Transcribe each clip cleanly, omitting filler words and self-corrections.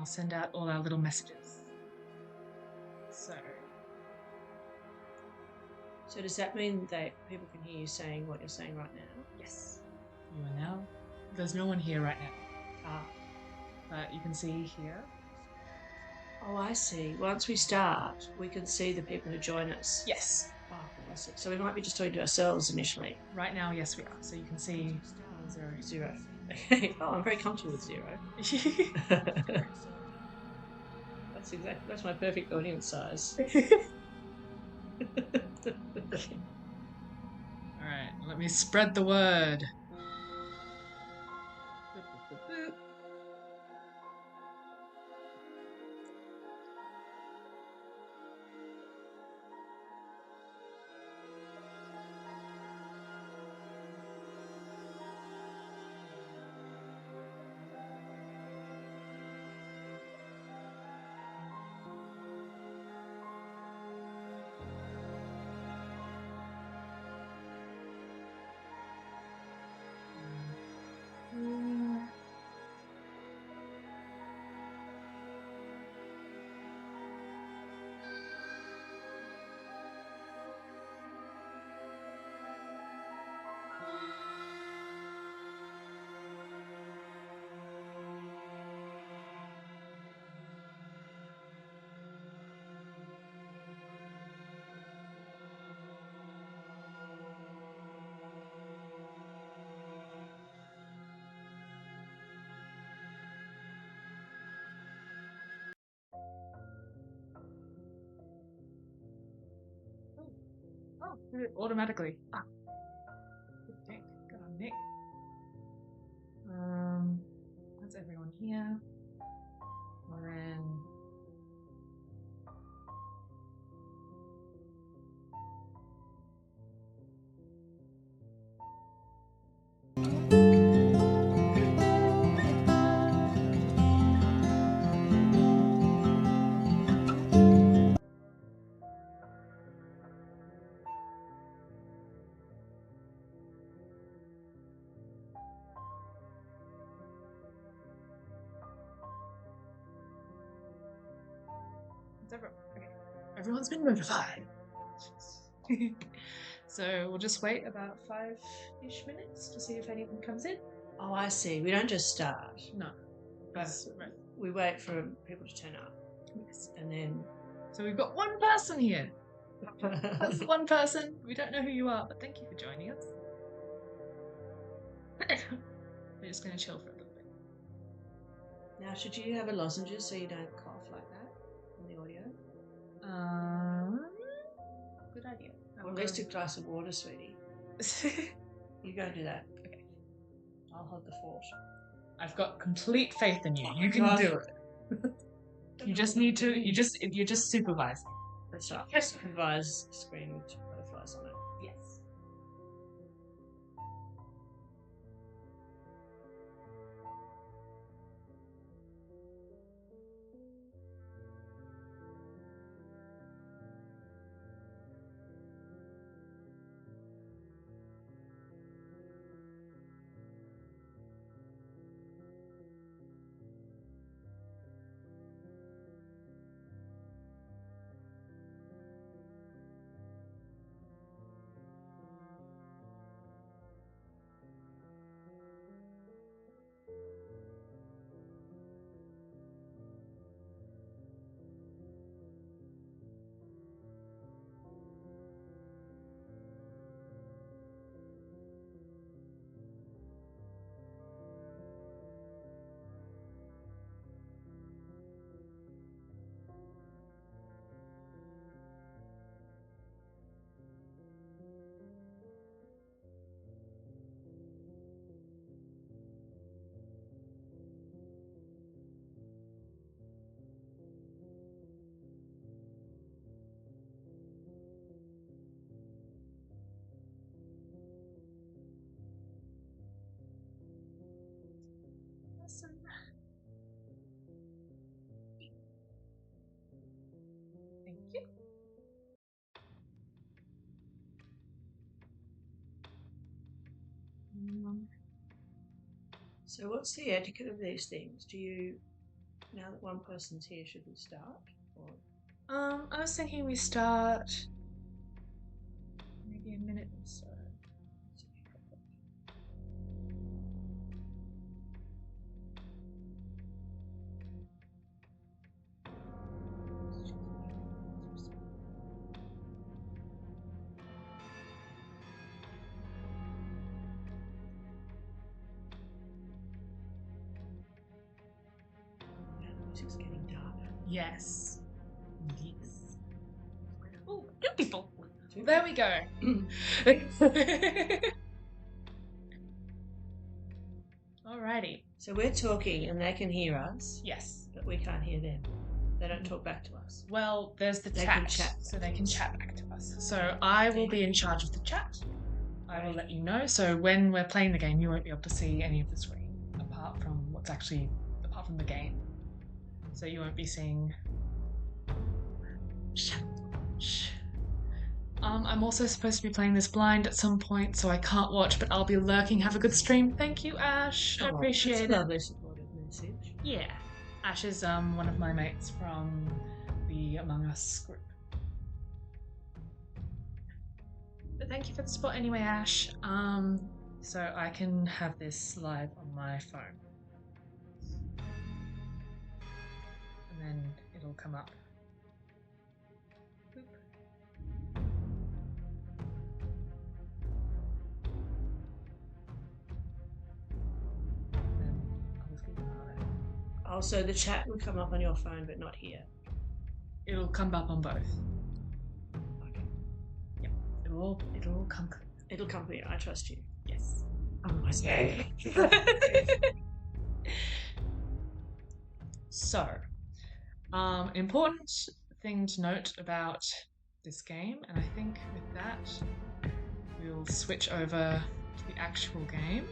I'll send out all our little messages. So does that mean that people can hear you saying what you're saying right now? Yes. You are now. There's no one here right now. Ah. But you can see here. Oh, I see. Once we start, we can see the people who join us. Yes. Oh, I see. So we might be just talking to ourselves initially. Right now, yes, we are. So you can see 0. 0. Okay. Oh, I'm very comfortable with 0. That's my perfect audience size. Alright, let me spread the word. Oh, did it automatically. Ah. Good dick. Good on Nick. That's everyone here. We're in. Okay. Everyone's been notified. So we'll just wait about 5-ish minutes to see if anyone comes in. Oh, I see. We don't just start. No. But we wait for people to turn up. Yes. And then. So we've got one person here. That's one person. We don't know who you are, but thank you for joining us. We're just going to chill for a little bit. Now, should you have a lozenges so you don't cough like that on the audio? Good idea. Or at least a glass of water, sweetie. You go and do that. Okay. I'll hold the fort. I've got complete faith in you. You can do it. You just need to. You're just supervising. That's right. Yes. Supervise screen with butterflies on it. Yes. Awesome. Thank you. So what's the etiquette of these things? Do you, now now that one person's here, should we start? Or... I was thinking we start maybe a minute or so. Music's getting darker. Yes. Yes. Oh, two people. There we go. Alrighty. So we're talking and they can hear us, Yes. but we can't hear them. They don't talk back to us. Well, there's the They chat, can chat so they can chat back to us. So I will be in charge of the chat. I will let you know. So when we're playing the game, you won't be able to see any of the screen apart from the game. So you won't be seeing. I'm also supposed to be playing this blind at some point, so I can't watch, but I'll be lurking. Have a good stream. Thank you, Ash. I appreciate it. That's a lovely supportive message. Yeah. Ash is one of my mates from the Among Us group. But thank you for the support anyway, Ash. So I can have this live on my phone. And then it'll come up. Boop. Then I'll just keep an eye on it. Oh, so the chat will come up on your phone, but not here. It'll come up on both. Okay. Yep. It'll all come. It'll come here. I trust you. Yes. Otherwise, So, important thing to note about this game, and I think with that, we'll switch over to the actual game.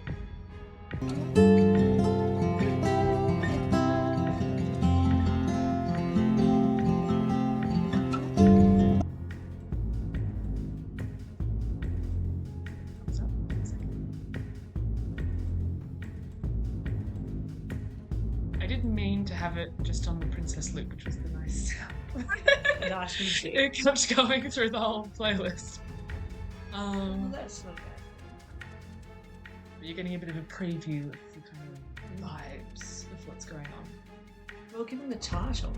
I didn't mean to have it just on the Princess loop, which was the nice nice music. It kept going through the whole playlist. Well, that's not bad. But you're getting a bit of a preview of the kind of vibes of what's going on. Well, given the title,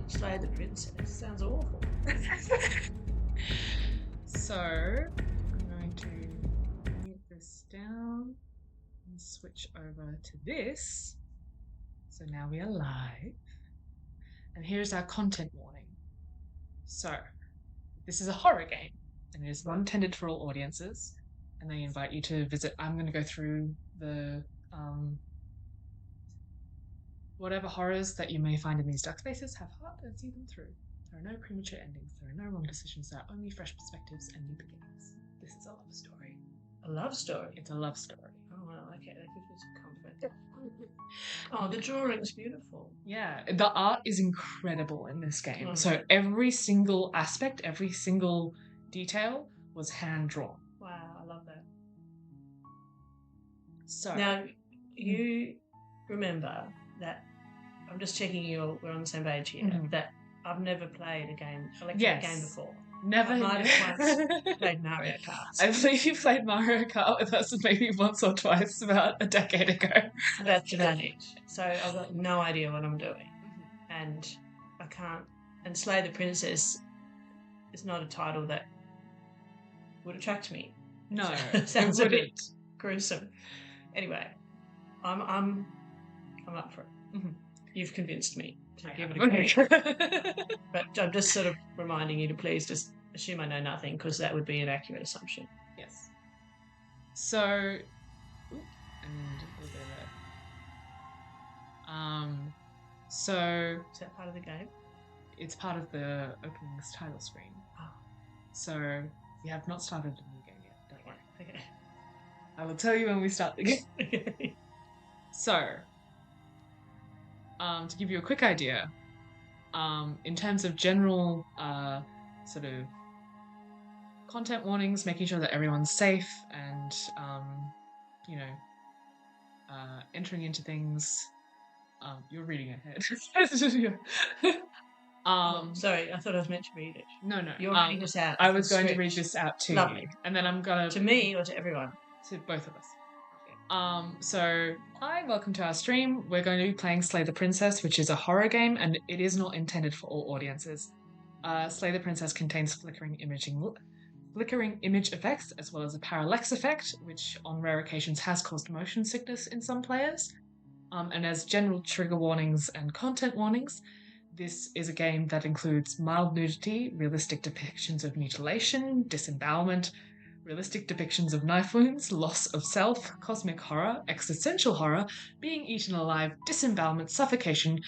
Slay the Princess, sounds awful. So, I'm going to mute this down and switch over to this. So now we are live. And here's our content warning. So, this is a horror game, and it is not intended for all audiences. And they invite you to visit. I'm going to go through the whatever horrors that you may find in these dark spaces. Have heart and see them through. There are no premature endings. There are no wrong decisions. There are only fresh perspectives and new beginnings. This is a love story. A love story? It's a love story. Oh, well, okay. That gives me some comfort. Oh, the drawing's beautiful. Yeah, the art is incredible in this game. Oh. So every single aspect, every single detail was hand drawn. Wow, I love that. So now, you remember that I'm just checking we're on the same page here. Mhm. That I've never played a game, Yes. game before. never. I might have once played Mario Kart. I believe you played Mario Kart with us maybe once or twice about a decade ago. That's about it. So I've got no idea what I'm doing, and I can't. And Slay the Princess is not a title that would attract me. No, Sounds it a bit wouldn't. gruesome. Anyway, I'm up for it. Mhm. You've convinced me to I give have. it a go. But I'm just sort of reminding you to please just assume I know nothing, because that would be an accurate assumption. Yes. So, and a little bit of that. So Is that part of the game? it's part of the opening's title screen. Oh. So you have not started a new game yet. Don't worry. Okay. I will tell you when we start the game. Okay. So, to give you a quick idea, in terms of general sort of content warnings, making sure that everyone's safe and, entering into things You're reading ahead. Sorry, I thought I was meant to read it. No. You're reading this out. I of the was going to script. read this out to Lovely. you, and then I'm gonna To me or to everyone? to both of us. So hi, welcome to our stream. We're going to be playing Slay the Princess, which is a horror game, and it is not intended for all audiences. Slay the Princess contains flickering image effects, as well as a parallax effect, which on rare occasions has caused motion sickness in some players. And as general trigger warnings and content warnings, this is a game that includes mild nudity, realistic depictions of mutilation, disembowelment, realistic depictions of knife wounds, loss of self, cosmic horror, existential horror, being eaten alive, disembowelment, suffocation,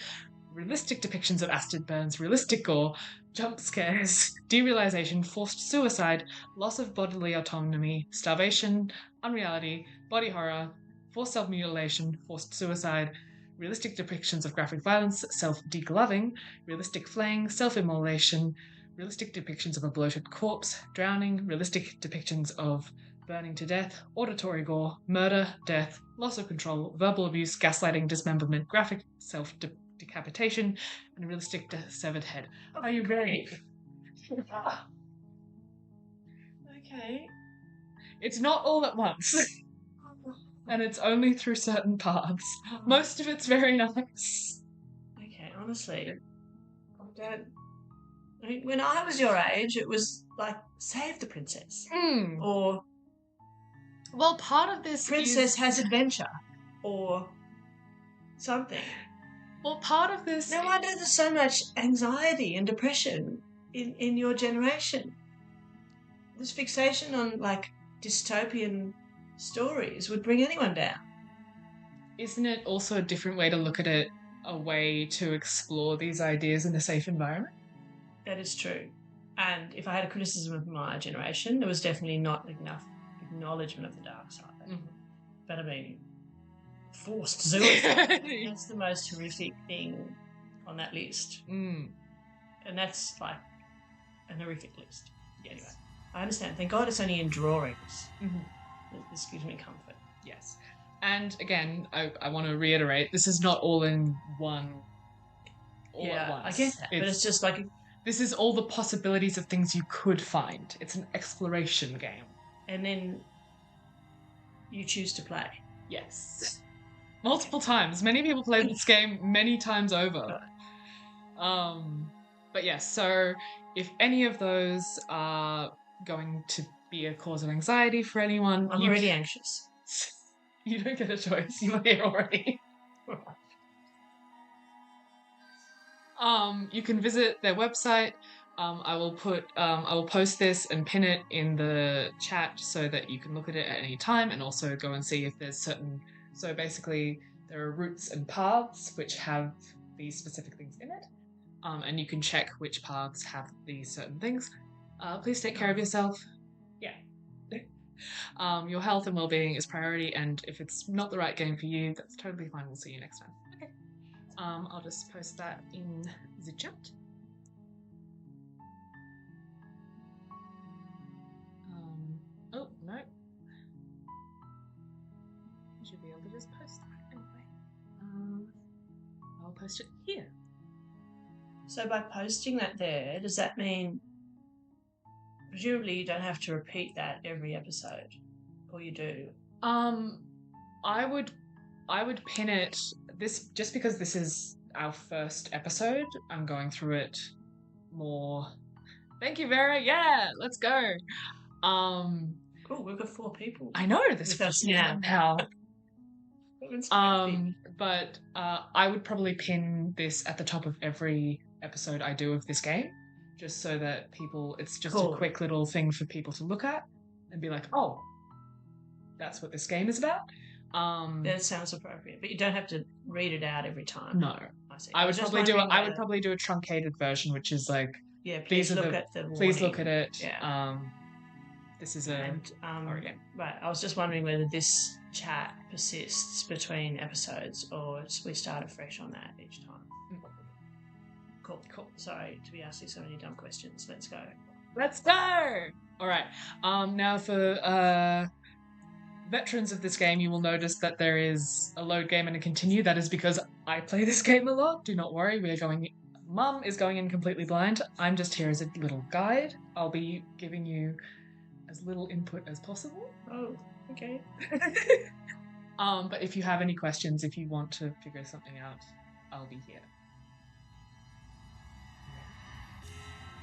realistic depictions of acid burns, realistic gore, jump scares, derealization, forced suicide, loss of bodily autonomy, starvation, unreality, body horror, forced self-mutilation, forced suicide, realistic depictions of graphic violence, self-degloving, realistic flaying, self-immolation, realistic depictions of a bloated corpse, drowning, realistic depictions of burning to death, auditory gore, murder, death, loss of control, verbal abuse, gaslighting, dismemberment, graphic self-decapitation, and realistic severed head. Are you ready? Okay. It's not all at once. And it's only through certain paths. Most of it's very nice. Okay, honestly, I mean, when I was your age, it was like Save the Princess, or well, part of this Princess has adventure, or something. Well, part of this. No wonder there's so much anxiety and depression in your generation. This fixation on like dystopian stories would bring anyone down. Isn't it also a different way to look at it, a way to explore these ideas in a safe environment? That is true. And if I had a criticism of my generation, there was definitely not enough acknowledgement of the dark side. Mm-hmm. But I mean, forced suicide. That's the most horrific thing on that list. And that's like an horrific list. Yes. Anyway, I understand. Thank God it's only in drawings. This gives me comfort. Yes. And again, I want to reiterate, this is not all in one at once. I get that. But it's just like... This is all the possibilities of things you could find. It's an exploration game. And then you choose to play. Yes. Multiple times. Many people play this game many times over. But yes, so if any of those are going to be a cause of anxiety for anyone... I'm already anxious. You don't get a choice. You're here already. You can visit their website. I will post this and pin it in the chat so that you can look at it at any time and also go and see if there's certain... So basically, there are routes and paths which have these specific things in it. And you can check which paths have these certain things. Please take care of yourself. Yeah. Your health and well-being is priority, and if it's not the right game for you, that's totally fine. We'll see you next time. Okay. I'll just post that in the chat. Oh, no. You should be able to just post that anyway. I'll post it here. So by posting that there, does that mean presumably you don't have to repeat that every episode, or you do? I would pin it just because this is our first episode. I'm going through it more. Thank you, Vera. Yeah, let's go. Cool. We've got 4 people. I know this is now. But I would probably pin this at the top of every episode I do of this game, just so that it's just a quick little thing for people to look at and be like, oh, that's what this game is about. That sounds appropriate, but you don't have to read it out every time. No, I see. I would probably do a truncated version, which is like, please look at the warning. Please look at it. Yeah. This is a horror game. Right. I was just wondering whether this chat persists between episodes, or we start afresh on that each time. Cool. Sorry to be asking so many dumb questions. Let's go. All right. Now for veterans of this game, you will notice that there is a load game and a continue. That is because I play this game a lot. Do not worry. Mum is going in completely blind. I'm just here as a little guide. I'll be giving you as little input as possible. Oh, okay. But if you have any questions, if you want to figure something out, I'll be here.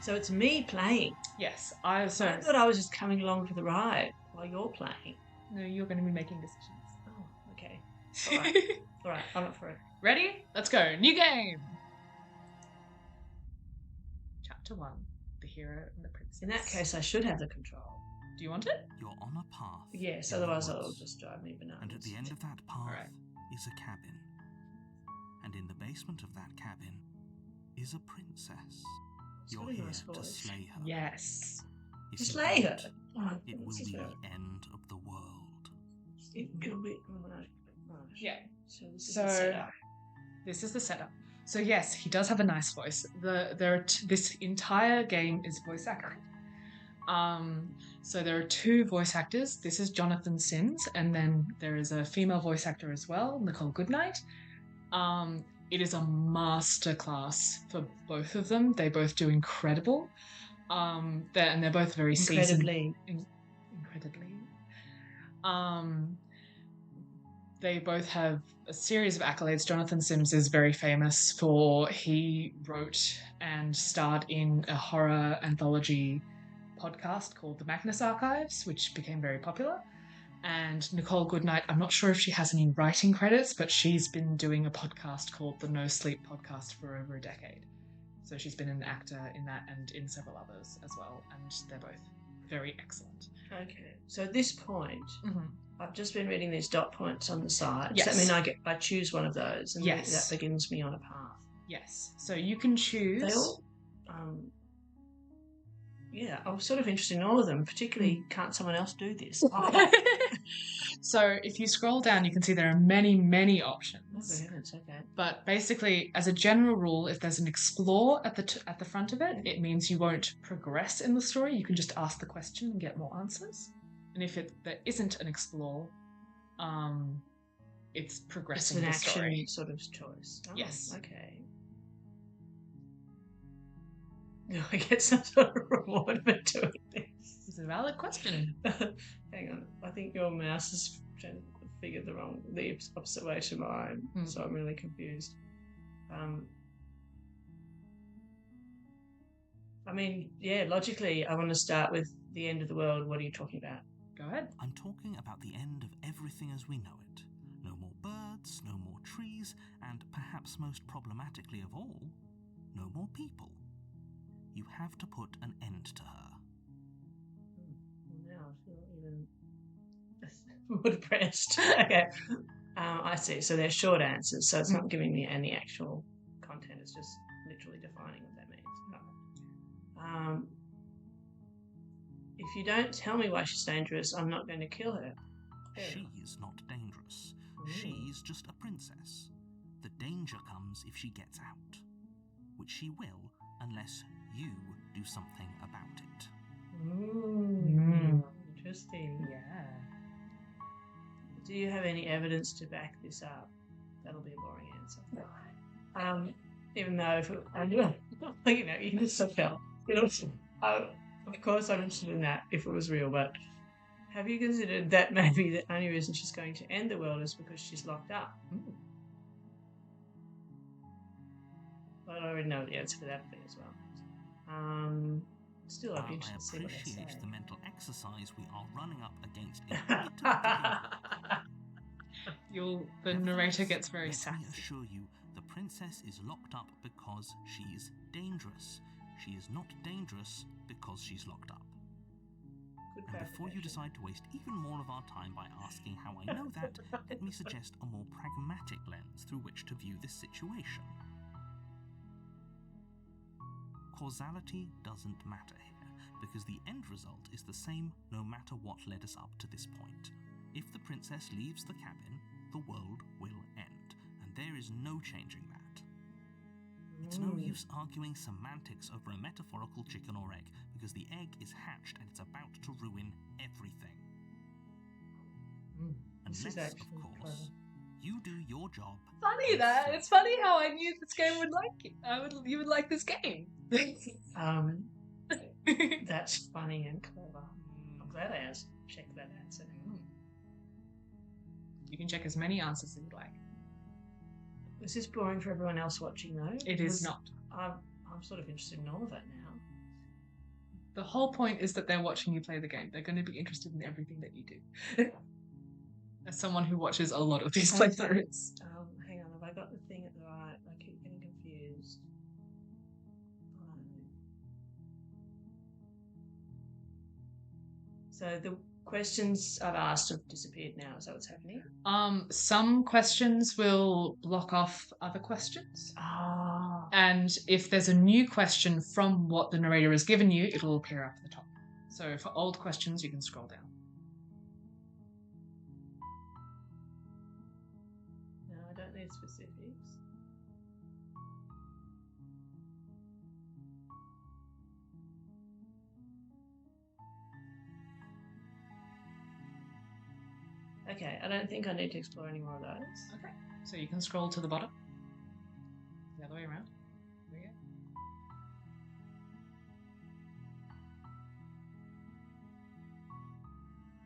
So it's me playing. Yes, I thought I was just coming along for the ride while you're playing. No, you're going to be making decisions. Oh, okay. All right. All right, I'm up for it. Ready? Let's go. New game. Chapter 1, The Hero and the Princess. In that case, I should have the control. Do you want it? You're on a path. Yes, otherwise it'll just drive me bananas. And at the end of that path is a cabin. And in the basement of that cabin is a princess. You're here to slay her. Yes. If to slay her? It will be the end of the world. It'll be... Yeah. So this is the setup. This is the setup. So yes, he does have a nice voice. This entire game is voice acting. So there are 2 voice actors. This is Jonathan Sims, and then there is a female voice actor as well, Nicole Goodnight. It is a masterclass for both of them. They both do incredible. They're both very seasoned. Incredibly. They both have a series of accolades. Jonathan Sims is very famous for he wrote and starred in a horror anthology podcast called The Magnus Archives, which became very popular. And Nicole Goodnight, I'm not sure if she has any writing credits, but she's been doing a podcast called the No Sleep Podcast for over a decade. So she's been an actor in that and in several others as well, and they're both very excellent. Okay, so at this point, I've just been reading these dot points on the side. Yes. Does that mean I choose one of those, and that begins me on a path? Yes. So you can choose. They all, I'm sort of interested in all of them. Particularly, can't someone else do this? So if you scroll down, you can see there are many, many options. Oh, goodness, okay. But basically, as a general rule, if there's an explore at the front of it, it means you won't progress in the story. You can just ask the question and get more answers. And if there isn't an explore, it's progressing the story. It's an action sort of choice. Oh, yes. Okay. Do I get some sort of reward for doing this? It's a valid question. Hang on. I think your mouse has figured the opposite way to mine, so I'm really confused. Logically, I want to start with the end of the world. What are you talking about? Go ahead. I'm talking about the end of everything as we know it. No more birds, no more trees, and perhaps most problematically of all, no more people. You have to put an end to her. Now I feel even more depressed. Okay. I see. So they're short answers, so it's not giving me any actual content. It's just literally defining what that means. If you don't tell me why she's dangerous, I'm not going to kill her. She's not dangerous. She's just a princess. The danger comes if she gets out, which she will unless you do something about it. Interesting. Yeah. Do you have any evidence to back this up? That'll be a boring answer. Even though you can just tell. Of course, I'm interested in that if it was real, but have you considered that maybe the only reason she's going to end the world is because she's locked up? Well, I already know the answer for that thing as well. Still, I'd be interested to see what they say. I appreciate the mental exercise we are running up against. The narrator gets very sassy. Let me assure you, the princess is locked up because she's dangerous. She is not dangerous because she's locked up. And before you decide to waste even more of our time by asking how I know that, let me suggest a more pragmatic lens through which to view this situation. Causality doesn't matter here, because the end result is the same no matter what led us up to this point. If the princess leaves the cabin, the world will end, and there is no changing that. It's no use arguing semantics over a metaphorical chicken or egg, because the egg is hatched and it's about to ruin everything. Unless, of course, You do your job. Funny that. It's funny how I knew this game would like it. You would like this game. That's funny and clever. I'm glad I checked that answer. You can check as many answers as you'd like. Is this boring for everyone else watching though? It is not. I'm sort of interested in all of it now. The whole point is that they're watching you play the game. They're going to be interested in everything that you do. As someone who watches a lot of these playthroughs. Hang on, have I got the thing at the right? I keep getting confused. So the questions I've asked have disappeared now. Is that what's happening? Some questions will block off other questions. Oh. And if there's a new question from what the narrator has given you, it'll appear up at the top. So for old questions, you can scroll down. No, I don't need specifics. Okay, I don't think I need to explore any more of those. Okay, so you can scroll to the bottom. The other way around. There you go.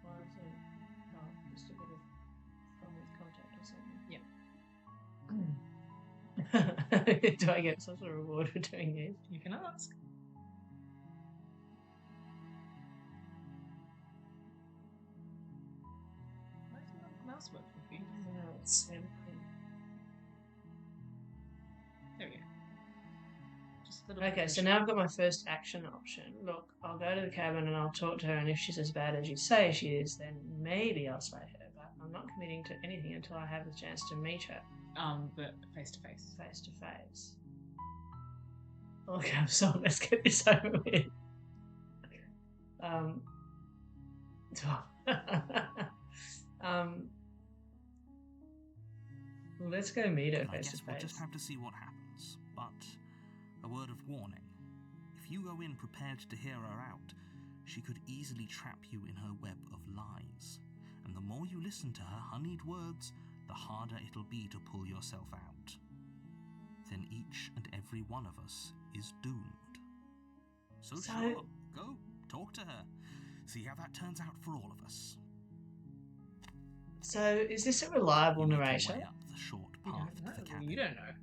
Why is it? Oh, just a bit of problem with contact or something. Yeah. Do I get some sort of reward for doing this? You can ask. Why is it not mouse working for you? No, it's There we go. Just a little bit okay, of so now I've got my first action option. Look, I'll go to the cabin and I'll talk to her, and if she's as bad as you say she is, then maybe I'll slay her, but I'm not committing to anything until I have the chance to meet her. But face to face. Face to face. Okay, so let's get this over with. Well, let's go meet her I face to guess we'll face. just have to see what happens. But a word of warning. If you go in prepared to hear her out, she could easily trap you in her web of lies. And the more you listen to her honeyed words, the harder it'll be to pull yourself out. Then each and every one of us is doomed. So sure, go, talk to her. See how that turns out for all of us. So, is this a reliable You make your narrator? way up the short path to the cabin. You don't know.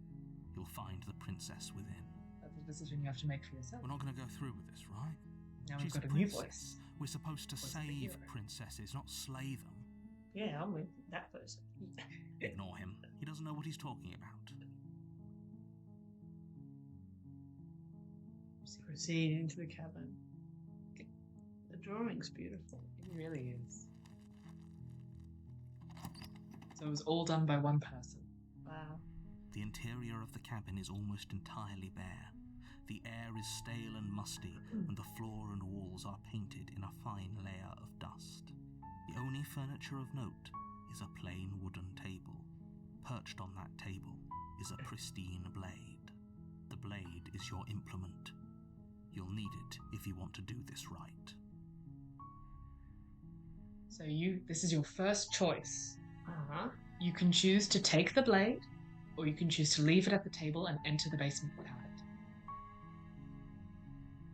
You'll find the princess within. That's a decision you have to make for yourself. We're not going to go through with this, right? Now we've She's got a a new princess. voice. We're supposed to Voice of the save hero. princesses, not slay them. Yeah, I'm with that person. Ignore him. He doesn't know what he's talking about. Proceed into the cabin. The drawing's beautiful. It really is. So it was all done by one person. Wow. The interior of the cabin is almost entirely bare. The air is stale and musty, and the floor and walls are painted in a fine layer of dust. The only furniture of note is a plain wooden table. Perched on that table is a pristine blade. The blade is your implement. You'll need it if you want to do this right. So this is your first choice. Uh-huh. You can choose to take the blade, or you can choose to leave it at the table and enter the basement without it.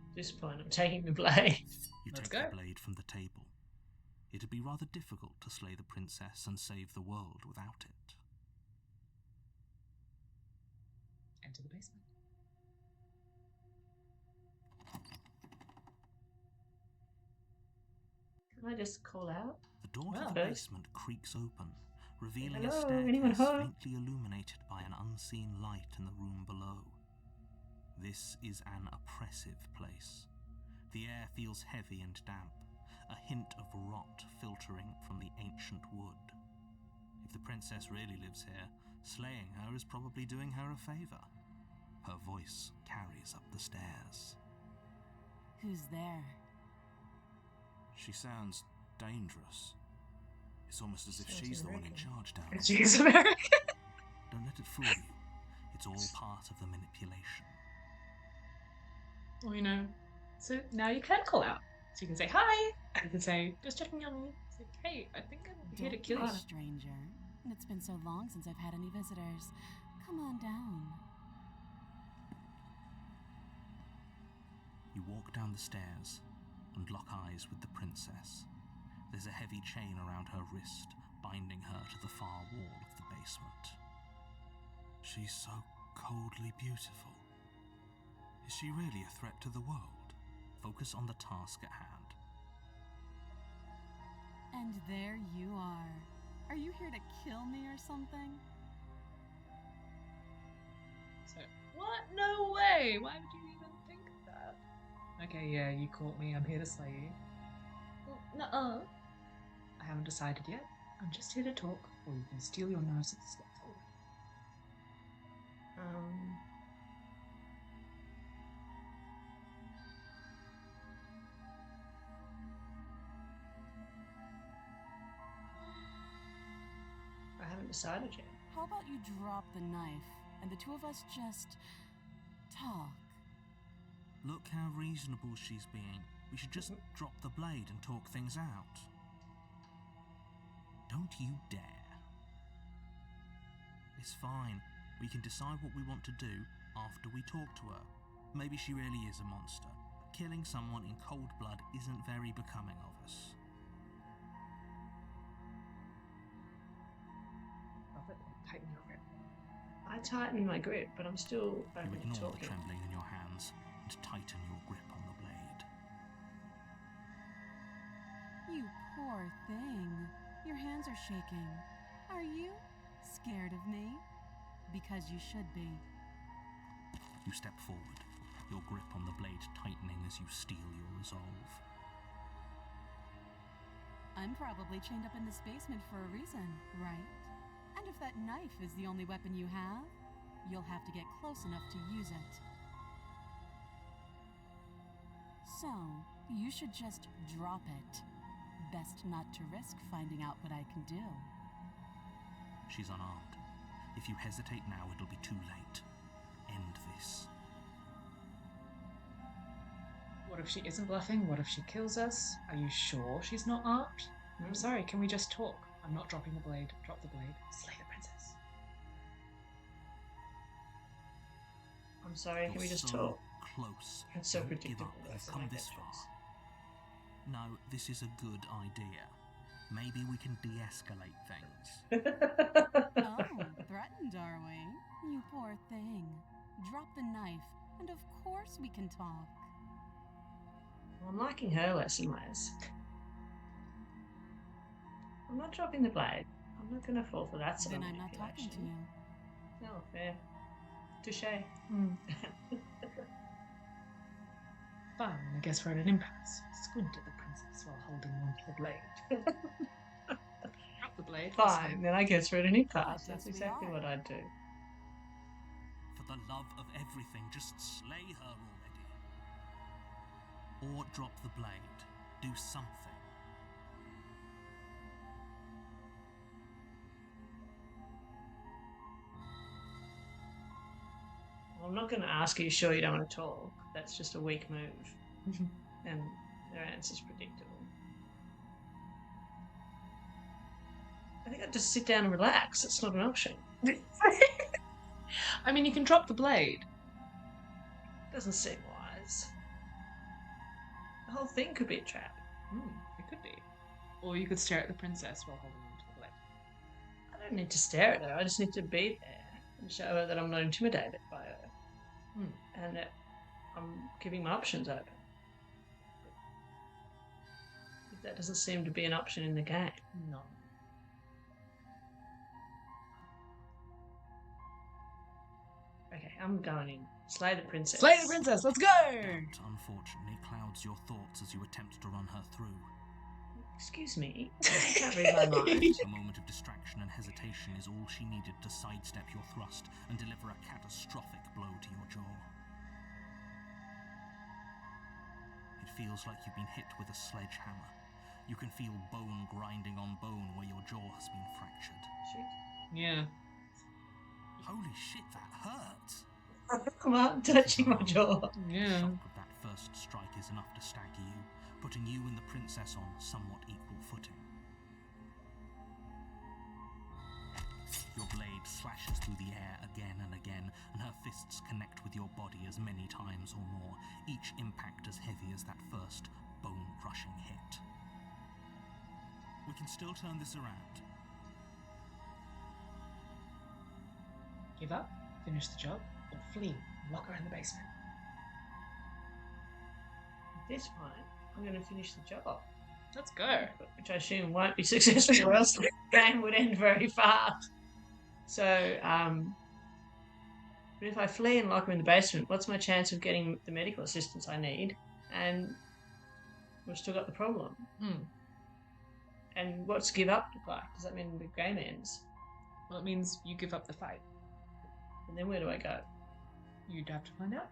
At this point, I'm taking the blade. You Let's take go. the blade from the table. It'd be rather difficult to slay the princess and save the world without it. Enter the basement. Can I just call out? The door Well, to the first- basement creaks open, revealing Hello, a anyone staircase home? faintly illuminated by an unseen light in the room below. This is an oppressive place. The air feels heavy and damp, a hint of rot filtering from the ancient wood. If the princess really lives here, slaying her is probably doing her a favour. Her voice carries up the stairs. Who's there? She sounds dangerous. It's almost as if Sounds she's the one in American. charge down there. She's American. Don't let it fool you. It's all part of the manipulation. Well, so now you can call out. So you can say hi. You can say, just checking on you. Say, hey, I think I'm here to Don't kill be you. a stranger. And it's been so long since I've had any visitors. Come on down. You walk down the stairs and lock eyes with the princess. There's a heavy chain around her wrist, binding her to the far wall of the basement. She's so coldly beautiful. Is she really a threat to the world? Focus on the task at hand. And there you are. Are you here to kill me or something? So, what? No way! Why would you even think of that? Okay, yeah, you caught me. I'm here to slay you. Nuh-uh. I haven't decided yet. I'm just here to talk, or you can steal your nerves at the step forward. I haven't decided yet. How about you drop the knife and the two of us just talk? Look how reasonable she's being. We should just drop the blade and talk things out. Don't you dare. It's fine. We can decide what we want to do after we talk to her. Maybe she really is a monster. Killing someone in cold blood isn't very becoming of us. Tighten your grip. I tighten my grip, but I'm still You open to ignore the talking. trembling in your hands and tighten your grip on the blade. You poor thing. Your hands are shaking. Are you scared of me? Because you should be. You step forward, your grip on the blade tightening as you steel your resolve. I'm probably chained up in this basement for a reason, right? And if that knife is the only weapon you have, you'll have to get close enough to use it. So, you should just drop it. Best not to risk finding out what I can do. She's unarmed. If you hesitate now, it'll be too late. End this. What if she isn't bluffing? What if she kills us? Are you sure she's not armed? I'm sorry, can we just talk? I'm not dropping the blade. Drop the blade. Slay the princess. I'm sorry, can we just so talk? Close. It's so Don't give predictable. up. That's You've come my this far. choice. No, this is a good idea. Maybe we can de-escalate things. Oh, threatened, are we? You poor thing. Drop the knife, and of course we can talk. Well, I'm liking her less and less. I'm not dropping the blade. I'm not going to fall for that sort Then of I'm not talking to manipulation. you. No, fair. Touche. Fine, I guess we're at an impasse. Squint at the princess while holding onto the blade. Drop the blade. Fine, then I guess we're at an impasse. Yes, That's we exactly are. what I'd do. For the love of everything, just slay her already. Or drop the blade. Do something. Well, I'm not going to ask, are you sure you don't want to talk? That's just a weak move. And their answer's predictable. I think I'd just sit down and relax. It's not an option. I mean, you can drop the blade. Doesn't seem wise. The whole thing could be a trap. It could be. Or you could stare at the princess while holding onto the blade. I don't need to stare at her. I just need to be there and show her that I'm not intimidated by her. And that I'm keeping my options open. But that doesn't seem to be an option in the game. No. Okay, I'm going in. Slay the princess. Slay the princess, let's go! Doubt, unfortunately, clouds your thoughts as you attempt to run her through. Excuse me. You can't read my mind. A moment of distraction and hesitation is all she needed to sidestep your thrust and deliver a catastrophic blow to your jaw. It feels like you've been hit with a sledgehammer. You can feel bone grinding on bone where your jaw has been fractured. Shit. Yeah. Holy shit, that hurts! Come on, touching my jaw. The Yeah. shock of that first strike is enough to stagger you, putting you and the princess on somewhat equal footing. Your blade slashes through the air again and again, and her fists connect with your body as many times or more, each impact as heavy as that first bone-crushing hit. We can still turn this around. Give up, finish the job, or flee and lock her in the basement. At this point, I'm going to finish the job. Let's go. Which I assume won't be successful, or else the game would end very fast. So, but if I flee and lock her in the basement, what's my chance of getting the medical assistance I need? And we've still got the problem. And what's give up look like? Does that mean the game ends? Well, it means you give up the fight. And then where do I go? You'd have to find out.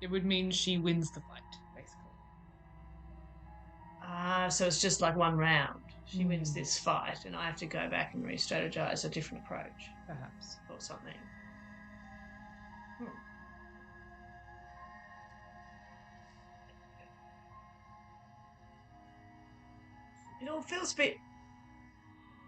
It would mean she wins the fight, basically. So it's just like one round. She wins this fight, and I have to go back and re-strategize a different approach. Perhaps. Or something. It all feels a bit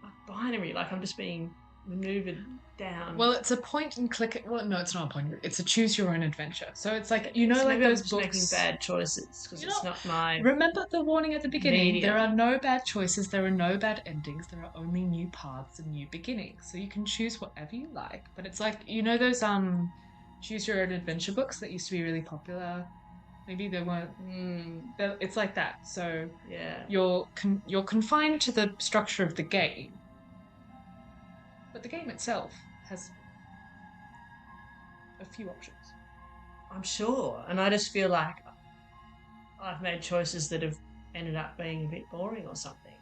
like binary, like I'm just being maneuvered down. Well, it's a point and click. Well, no, it's not a point. It's a choose your own adventure. So it's like, you know, so like maybe those I'm just books. making bad choices because it's not my. Remember the warning at the beginning. Medium. There are no bad choices. There are no bad endings. There are only new paths and new beginnings. So you can choose whatever you like. But it's like, you know, those choose your own adventure books that used to be really popular. Maybe they weren't. It's like that. So Yeah. you're confined to the structure of the game. But the game itself has a few options. I'm sure. And I just feel like I've made choices that have ended up being a bit boring or something.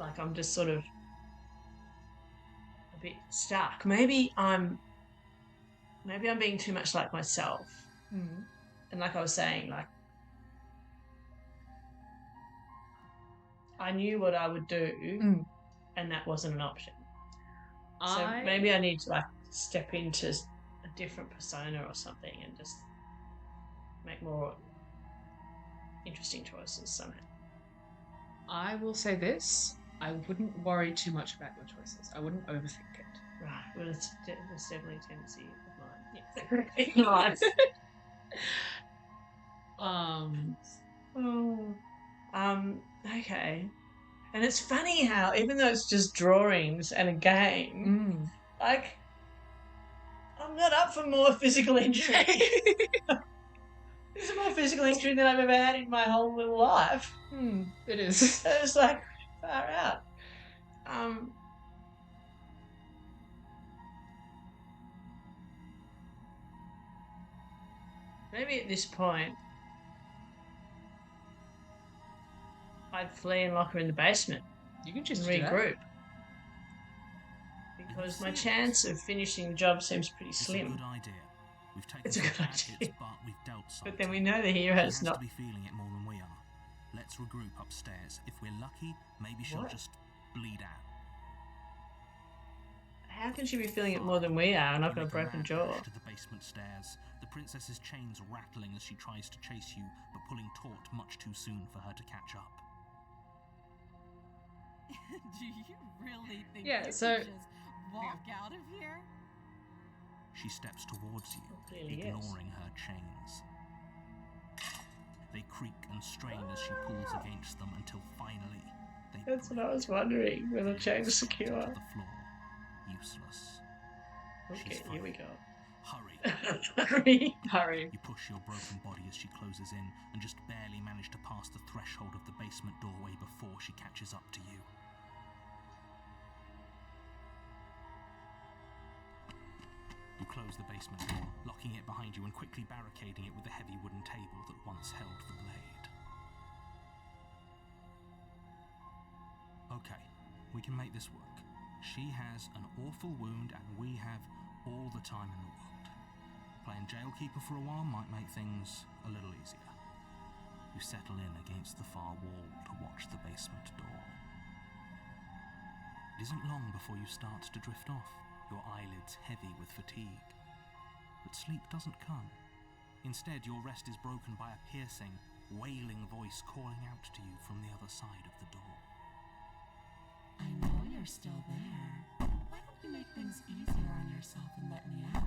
Like I'm just sort of a bit stuck. Maybe I'm being too much like myself. And like I was saying, like I knew what I would do and that wasn't an option. So maybe I need to like step into a different persona or something and just make more interesting choices somehow. I will say this. I wouldn't worry too much about your choices. I wouldn't overthink it. Right. Well, it's definitely a tendency of mine. Yes. Okay. And it's funny how, even though it's just drawings and a game, like, I'm not up for more physical injury. This is more physical injury than I've ever had in my whole little life. It is. It's like, far out. Maybe at this point, I'd flee and lock her in the basement. You can just regroup. Because my chance of finishing the job seems pretty slim. It's a good idea. We've taken It's a good idea. but we've dealt some. But then we know the hero's She has not. to be feeling it more than we are. Let's regroup upstairs. If we're lucky, maybe she'll just bleed out. How can she be feeling it more than we are and I've got a broken jaw? To the basement stairs, the princess's chains rattling as she tries to chase you, but pulling taut much too soon for her to catch up. Do you really think Yeah, you so- can just walk out of here? She steps towards you, Clearly, yes. ignoring her chains. They creak and strain as she pulls against them until finally they That's what break. I was wondering. Were the chains Slides to secure? the floor. Useless. Okay, She's here we fine. go. Hurry. Hurry. You push your broken body as she closes in and just barely manage to pass the threshold of the basement doorway before she catches up to you. You close the basement door, locking it behind you and quickly barricading it with the heavy wooden table that once held the blade. Okay, we can make this work. She has an awful wound and we have all the time in the world. Playing jailkeeper for a while might make things a little easier. You settle in against the far wall to watch the basement door. It isn't long before you start to drift off, your eyelids heavy with fatigue. But sleep doesn't come. Instead, your rest is broken by a piercing, wailing voice calling out to you from the other side of the door. I know you're still there. things easier on yourself and let me out.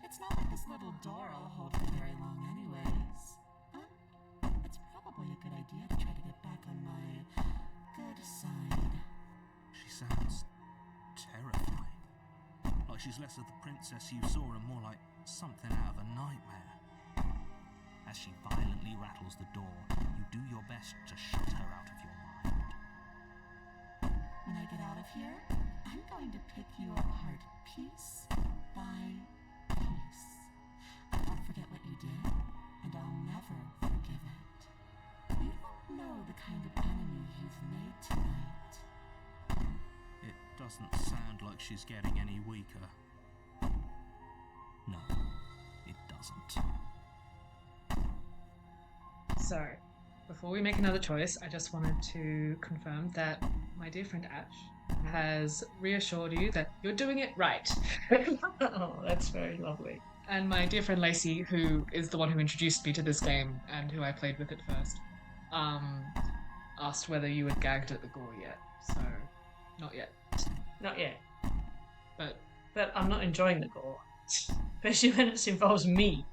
It's not like this little door will hold for very long anyways. But it's probably a good idea to try to get back on my good side. She sounds terrifying. Like she's less of the princess you saw and more like something out of a nightmare. As she violently rattles the door, you do your best to shut her out of your mind. When I get out of here, I'm going to pick you apart piece by piece. I won't forget what you did, and I'll never forgive it. You don't know the kind of enemy you've made tonight. It doesn't sound like she's getting any weaker. No, it doesn't. So, before we make another choice, I just wanted to confirm that my dear friend Ash has reassured you that you're doing it right. Oh, that's very lovely. And my dear friend Lacey, who is the one who introduced me to this game and who I played with at first, asked whether you had gagged at the gore yet. So, not yet. Not yet. But I'm not enjoying the gore. Especially when it involves me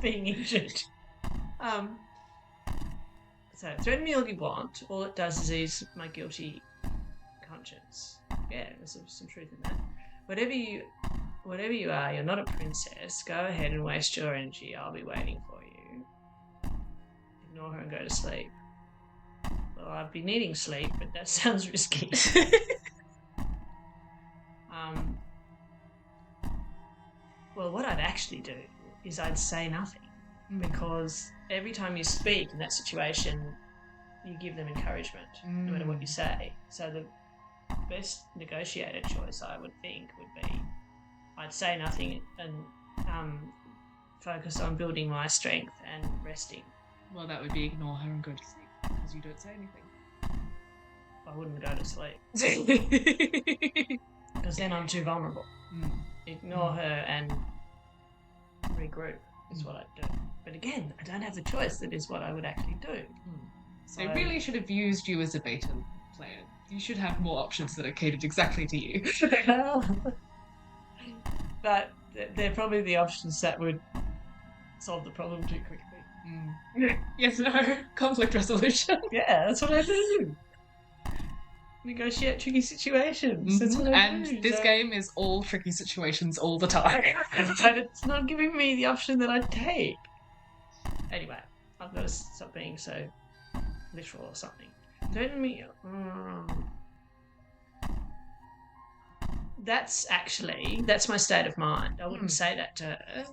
being injured. So, threaten me all you want. All it does is ease my guilty conscience. Yeah, there's some truth in that. Whatever you are, you're not a princess. Go ahead and waste your energy. I'll be waiting for you. Ignore her and go to sleep. Well, I'd be needing sleep, but that sounds risky. Well, what I'd actually do is I'd say nothing. Because every time you speak in that situation, you give them encouragement, no matter what you say. So the best negotiated choice, I would think, would be I'd say nothing and focus on building my strength and resting. Well, that would be ignore her and go to sleep, because you don't say anything. I wouldn't go to sleep. Because then I'm too vulnerable. Ignore her and regroup is what I'd do. But again, I don't have the choice. That is what I would actually do. They really should have used you as a beta player. You should have more options that are catered exactly to you. But they're probably the options that would solve the problem too quickly. Yes, no. Conflict resolution. Yeah, that's what I do. Negotiate tricky situations. That's what I do. And this game is all tricky situations all the time. But it's not giving me the option that I take. Anyway, I've got to stop being so literal or something. Don't me. That's my state of mind. I wouldn't say that to her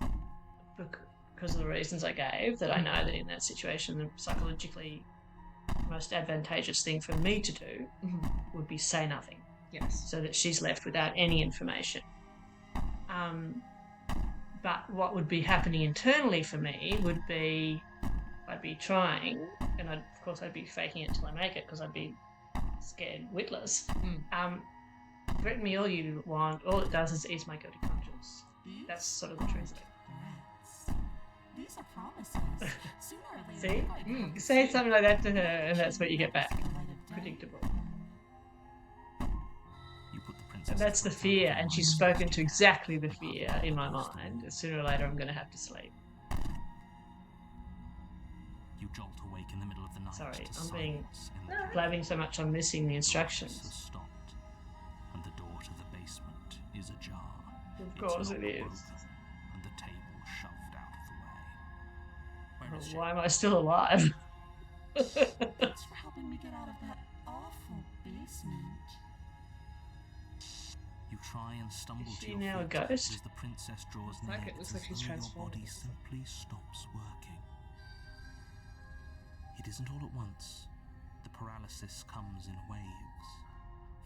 because of the reasons I gave, that I know that in that situation the psychologically most advantageous thing for me to do would be say nothing. Yes. So that she's left without any information. But what would be happening internally for me would be I'd be trying, and of course I'd be faking it till I make it because I'd be scared witless. Threaten me all you want. All it does is ease my guilty conscience. That's sort of the truth of it. These are promises. Sooner or later, See? Say something like that to her and that's what you get back. Predictable. And that's the fear, and she's spoken to exactly the fear in my mind. Sooner or later I'm going to have to sleep. You jolt awake in the middle of the night. Sorry, to I'm being silence in the blabbing so much I'm missing the instructions. has stopped, and the door to the basement is ajar. Of course it is. And the table shoved out of the way. Where is she? Why am I still alive? Thanks for helping me get out of that awful basement. You try and stumble Is to she your now a feet ghost? as the princess draws Looks like near. it. Looks It's like as she's though transformed. Your body simply stops working. It isn't all at once. The paralysis comes in waves.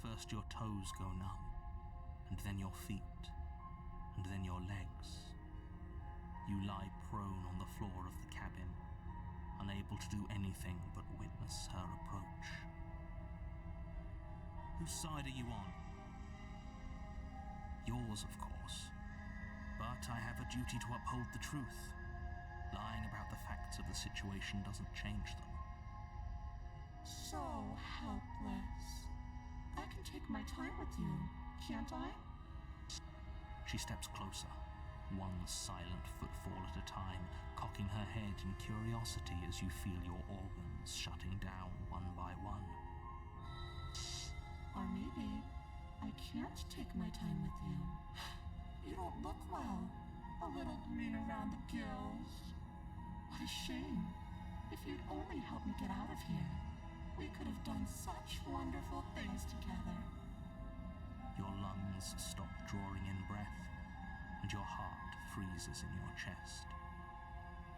First your toes go numb, and then your feet, and then your legs. You lie prone on the floor of the cabin, unable to do anything but witness her approach. Whose side are you on? Yours, of course. But I have a duty to uphold the truth. Lying about the facts of the situation doesn't change them. So helpless. I can take my time with you, can't I? She steps closer, one silent footfall at a time, cocking her head in curiosity as you feel your organs shutting down one by one. Or maybe I can't take my time with you. You don't look well. A little green around the gills. What a shame. If you'd only helped me get out of here, we could have done such wonderful things together. Your lungs stop drawing in breath, and your heart freezes in your chest.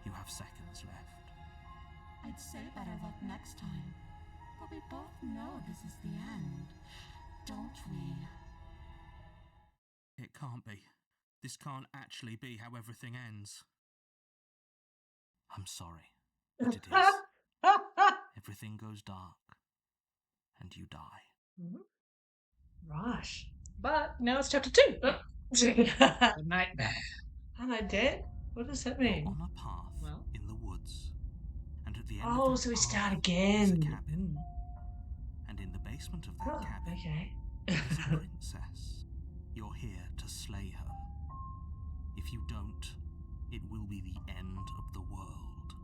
You have seconds left. I'd say better luck next time. But we both know this is the end, don't we? It can't be. This can't actually be how everything ends. I'm sorry, but it is. Everything goes dark, and you die. Right. But now it's chapter 2. The nightmare. Am I dead? What does that You're mean? on a path in the woods, and at the end Oh, of that so we path start is again. a cabin. And in the basement of that cabin Okay. is a princess. You're here to slay her. If you don't, it will be the end of the world.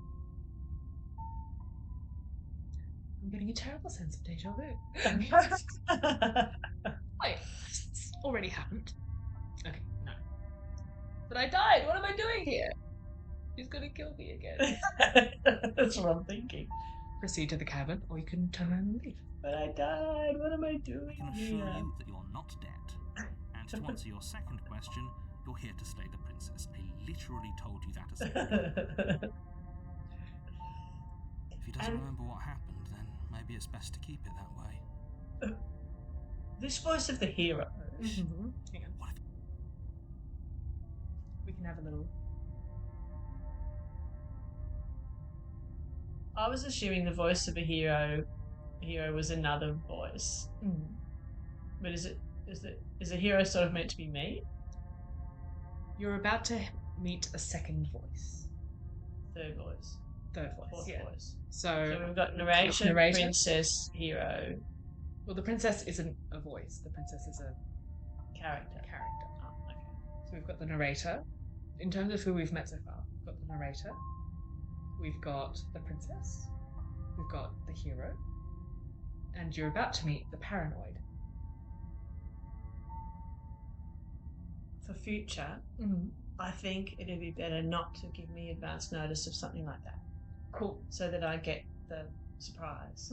I'm getting a terrible sense of deja vu. Wait, it's already happened. Okay, no. But I died. What am I doing here? She's gonna kill me again. That's what I'm thinking. Proceed to the cabin, or you can turn around and leave. But I died. What am I I doing can assure you that you're not dead. And to answer your second question, you're here to slay the princess. I literally told you that a second ago. If he doesn't remember what happened, then maybe it's best to keep it that way. This voice of the hero. Mm-hmm. Hang on. What if We can have a little. I was assuming the voice of a hero was another voice. But is a hero sort of meant to be me? You're about to meet a second voice. Third voice. Third voice. Fourth Yeah. voice. So So we've got narration, princess, hero, well, the princess isn't a voice. The princess is a character. character. Oh, okay. So we've got the narrator. In terms of who we've met so far, we've got the narrator. We've got the princess. We've got the hero. And you're about to meet the paranoid. For future, I think it'd be better not to give me advance notice of something like that, Cool. so that I get the surprise.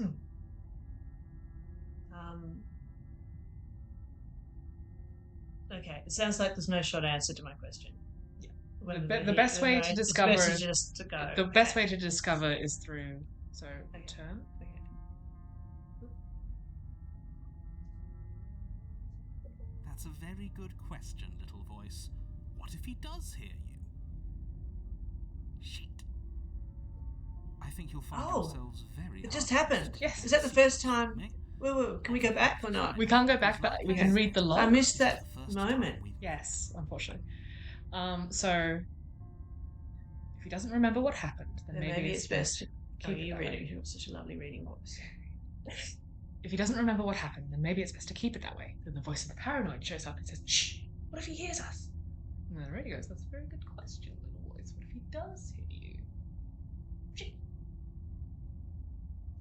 Okay, it sounds like there's no short answer to my question. Yeah. Whether The best way to discover it's best just to go. the best way to discover is through Okay. turn. Okay. That's a very good question, little voice. What if he does hear you? Shit. I think you'll find Oh, yourselves very It just hard-pressed happened. to Yes. keep Is that the a first secret time? from me. Wait, can we go back or not? We can't go back, but we can read the log. I missed This is that the first time moment. we've- Yes, unfortunately. So if he doesn't remember what happened, then Then maybe it's best to Oh, keep it you that read way. it. You've got such a lovely reading voice. If he doesn't remember what happened, then maybe it's best to keep it that way. Then the voice of the paranoid shows up and says, "Shh, what if he hears us?" And then the radio goes, "That's a very good question, little voice. What if he does hear you?" Shh.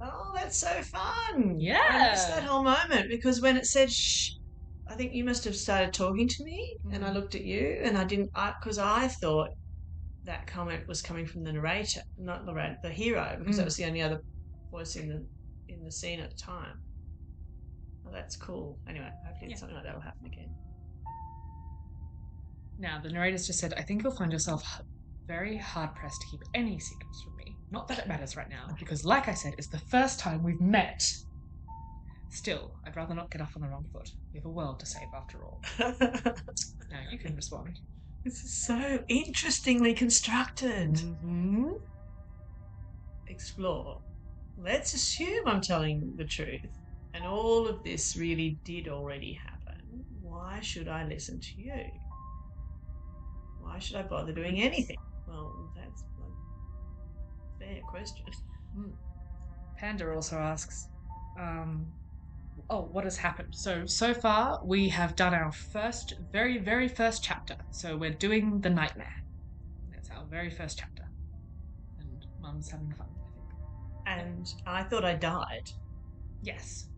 Oh, that's so fun! Yeah. I missed that whole moment because when it said "shh," I think you must have started talking to me, and I looked at you, and I didn't, because I thought that comment was coming from the narrator, not the hero, because that was the only other voice in the scene at the time. Oh, that's cool. Anyway, hopefully something like that will happen again. Now, the narrator's just said, "I think you'll find yourself very hard-pressed to keep any secrets from me. Not that it matters right now, because like I said, it's the first time we've met. Still, I'd rather not get off on the wrong foot. We have a world to save after all." Now you can respond. This is so interestingly constructed. Mm-hmm. Explore. Let's assume I'm telling the truth, and all of this really did already happen. Why should I listen to you? Why should I bother doing anything? Well, that's a fair question. Panda also asks, what has happened? So far we have done our first, very, very first chapter. So we're doing the nightmare. That's our very first chapter. And Mum's having fun, I think. And I thought I died. Yes.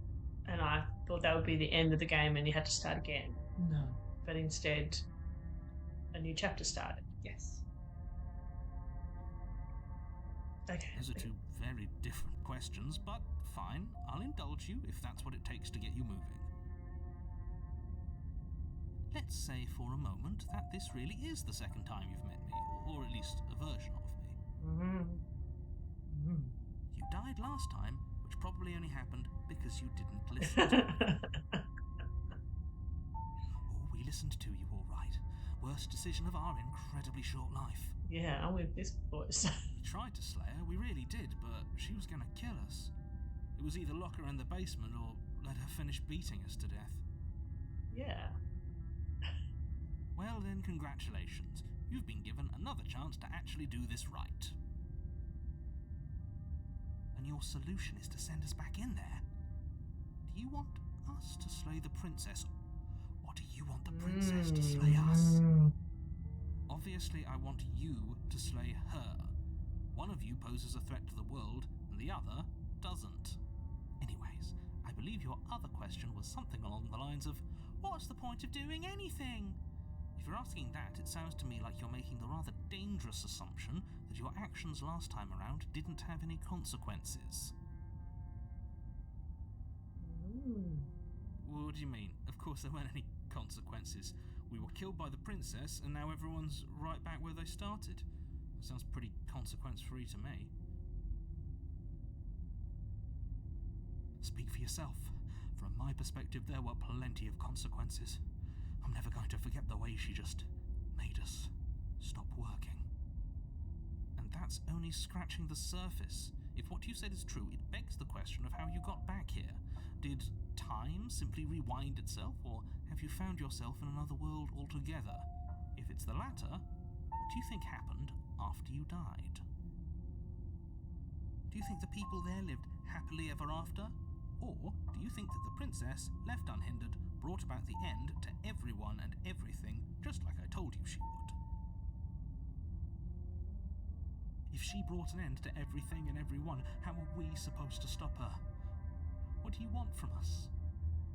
And I thought that would be the end of the game and you had to start again. No. But instead, a new chapter started. Yes. Okay. Those are two very different questions, but fine. I'll indulge you if that's what it takes to get you moving. Let's say for a moment that this really is the second time you've met me, or at least a version of me. Mm-hmm. You died last time, which probably only happened because you didn't listen to me. Oh, we listened to you all right. Worst decision of our incredibly short life. Yeah, I'm with this voice. We tried to slay her, we really did, but she was going to kill us. It was either lock her in the basement or let her finish beating us to death. Yeah. Well then, congratulations. You've been given another chance to actually do this right. And your solution is to send us back in there? Do you want us to slay the princess, or do you want the princess to slay us? Obviously, I want you to slay her. One of you poses a threat to the world, and the other doesn't. Anyways, I believe your other question was something along the lines of, what's the point of doing anything? If you're asking that, it sounds to me like you're making the rather dangerous assumption that your actions last time around didn't have any consequences. What do you mean? Of course there weren't any consequences. We were killed by the princess, and now everyone's right back where they started. That sounds pretty consequence-free to me. Speak for yourself. From my perspective, there were plenty of consequences. I'm never going to forget the way she just made us stop working. And that's only scratching the surface. If what you said is true, it begs the question of how you got back here. Did time simply rewind itself, or have you found yourself in another world altogether? If it's the latter, what do you think happened after you died? Do you think the people there lived happily ever after? Or do you think that the princess, left unhindered, brought about the end to everyone and everything, just like I told you she would? If she brought an end to everything and everyone, how are we supposed to stop her? What do you want from us?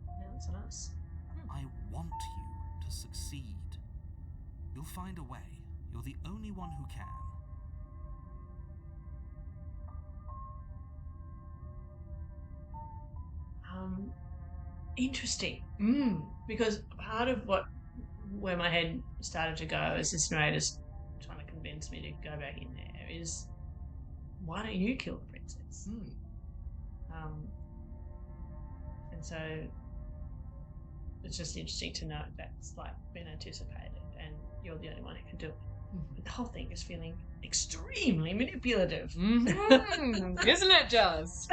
Yeah, that's on us. I want you to succeed. You'll find a way. You're the only one who can. Interesting. Because part of where my head started to go as this narrator's trying to convince me to go back in there is, why don't you kill the princess? And so it's just interesting to know that's like been anticipated and you're the only one who can do it. But the whole thing is feeling extremely manipulative. Isn't it just?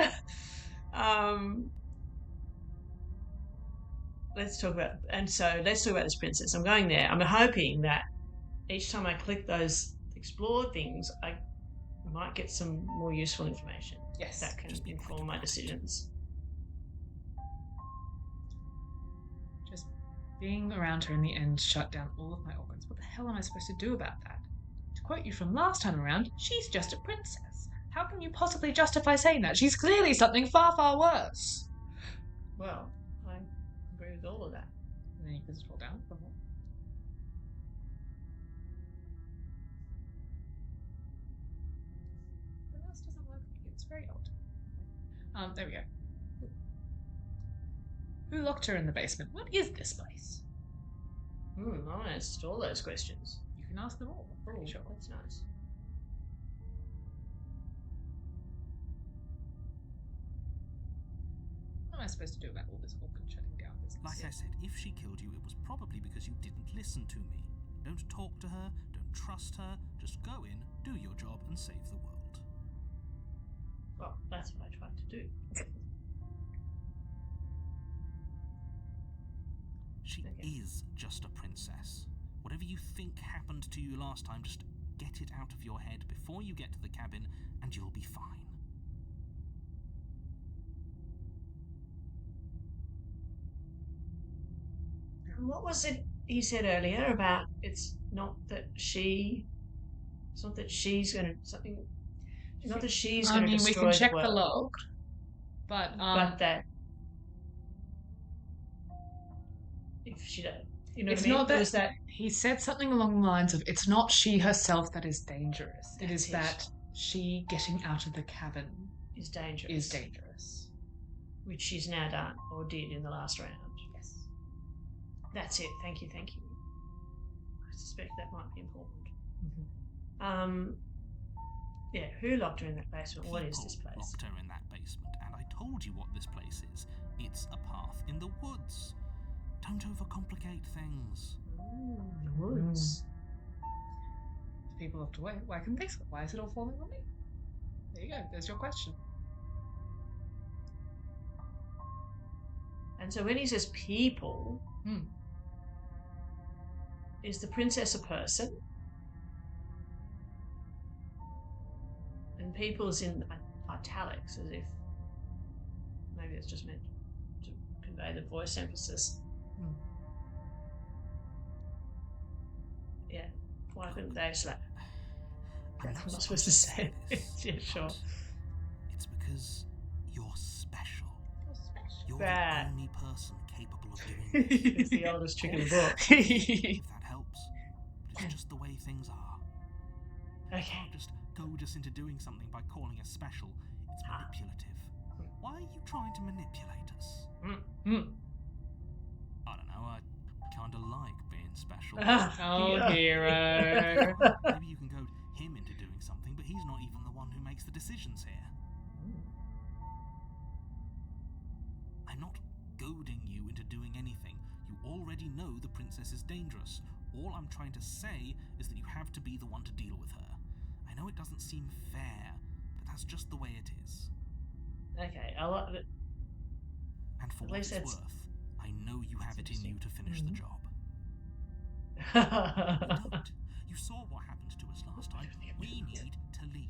Let's talk about this princess. I'm going there. I'm hoping that each time I click those explore things, I might get some more useful information. Yes. That can inform my decisions. Just being around her in the end shut down all of my organs. What the hell am I supposed to do about that? To quote you from last time around, she's just a princess. How can you possibly justify saying that? She's clearly something far, far worse. Well, I agree with all of that. And then you can scroll down. The mouse doesn't work. It's very old. There we go. Who locked her in the basement? What is this place? I asked all those questions. You can ask them all. I'm pretty sure. That's nice. What am I supposed to do about all this organ shutting down business? Like I said, if she killed you, it was probably because you didn't listen to me. Don't talk to her, don't trust her, just go in, do your job, and save the world. Well, that's what I tried to do. She is just a princess. Whatever you think happened to you last time, just get it out of your head before you get to the cabin, and you'll be fine. What was it he said earlier about it's not that she's going to something. Not that she's I going to mean, we destroy can check the the world, log, but that if she don't, you know it's what I mean? not that, Was that he said something along the lines of, it's not she herself that is dangerous. It is that she getting out of the cabin is dangerous. Which she's now done or did in the last round. Yes. That's it. Thank you. I suspect that might be important. Mm-hmm. Yeah, who locked her in that basement? What is this place? Locked her in that basement, and I told you what this place is. It's a path in the woods. Don't overcomplicate things. The woods. People have to wait. Why can they? Why is it all falling on me? There you go. There's your question. And so when he says people, is the princess a person? And people is in italics, as if maybe it's just meant to convey the voice emphasis. Yeah. Why couldn't they slap? I'm not supposed to say it. Yeah, sure. It's because you're special. You're That. the only person capable of doing this. It's the oldest trick in the book. If that helps. But it's just the way things are. Okay. You can't just goad us into doing something by calling us special. It's manipulative. Why are you trying to manipulate us? I don't know, I kind of like being special. Hero. Maybe you can goad him into doing something, but he's not even the one who makes the decisions here. I'm not goading you into doing anything. You already know the princess is dangerous. All I'm trying to say is that you have to be the one to deal with her. I know it doesn't seem fair, but that's just the way it is. Okay, I like it. And for what it's worth, I know you have it in you to finish the job. You don't. You saw what happened to us last time. We need to leave.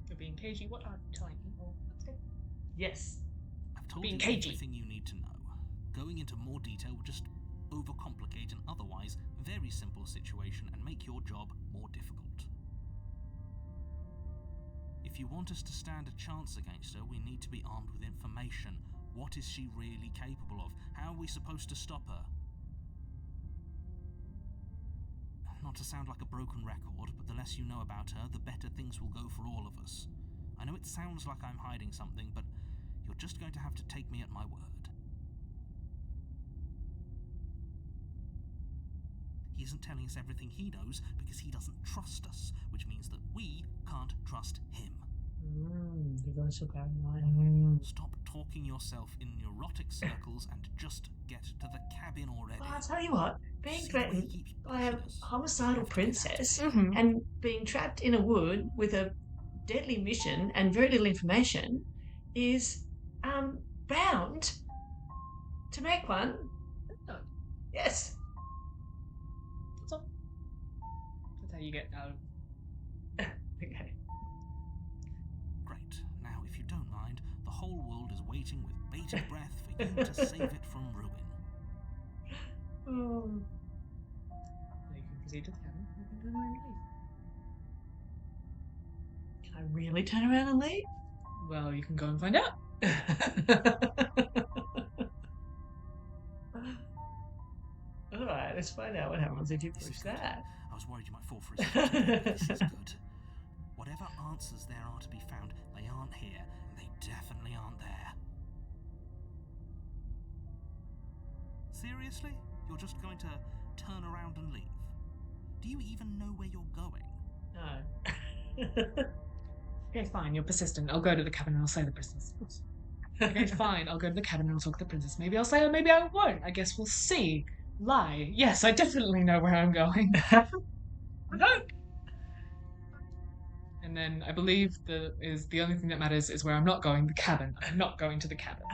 You're being cagey. What are you telling me? Yes. I've told being you cagey. everything you need to know. Going into more detail would just overcomplicate an otherwise very simple situation and make your job more difficult. If you want us to stand a chance against her, we need to be armed with information. What is she really capable of? How are we supposed to stop her? Not to sound like a broken record, but the less you know about her, the better things will go for all of us. I know it sounds like I'm hiding something, but you're just going to have to take me at my word. He isn't telling us everything he knows because he doesn't trust us, which means that we can't trust him. Stop talking yourself in neurotic circles and just get to the cabin already. Well, I'll tell you what, being threatened by a homicidal princess Mm-hmm. and being trapped in a wood with a deadly mission and very little information is bound to make one. Yes. That's how you get out. Okay. Great. Now, if you don't mind, the whole world is waiting with bated breath for you to save it from ruin. Now you can proceed to the cabin. You can turn around and leave. Can I really turn around and leave? Well, you can go and find out. Alright, let's find out what happens if you push that. I was worried you might fall for his feet. This is good. Whatever answers there are to be found, they aren't here, and they definitely aren't there. Seriously? You're just going to turn around and leave? Do you even know where you're going? No. Okay, fine. You're persistent. I'll go to the cabin and I'll say the princess. Okay, fine. I'll go to the cabin and I'll talk to the princess. Maybe I'll say her, maybe I won't. I guess we'll see. Lie. Yes, I definitely know where I'm going. No. And then I believe the only thing that matters is where I'm not going, the cabin. I'm not going to the cabin.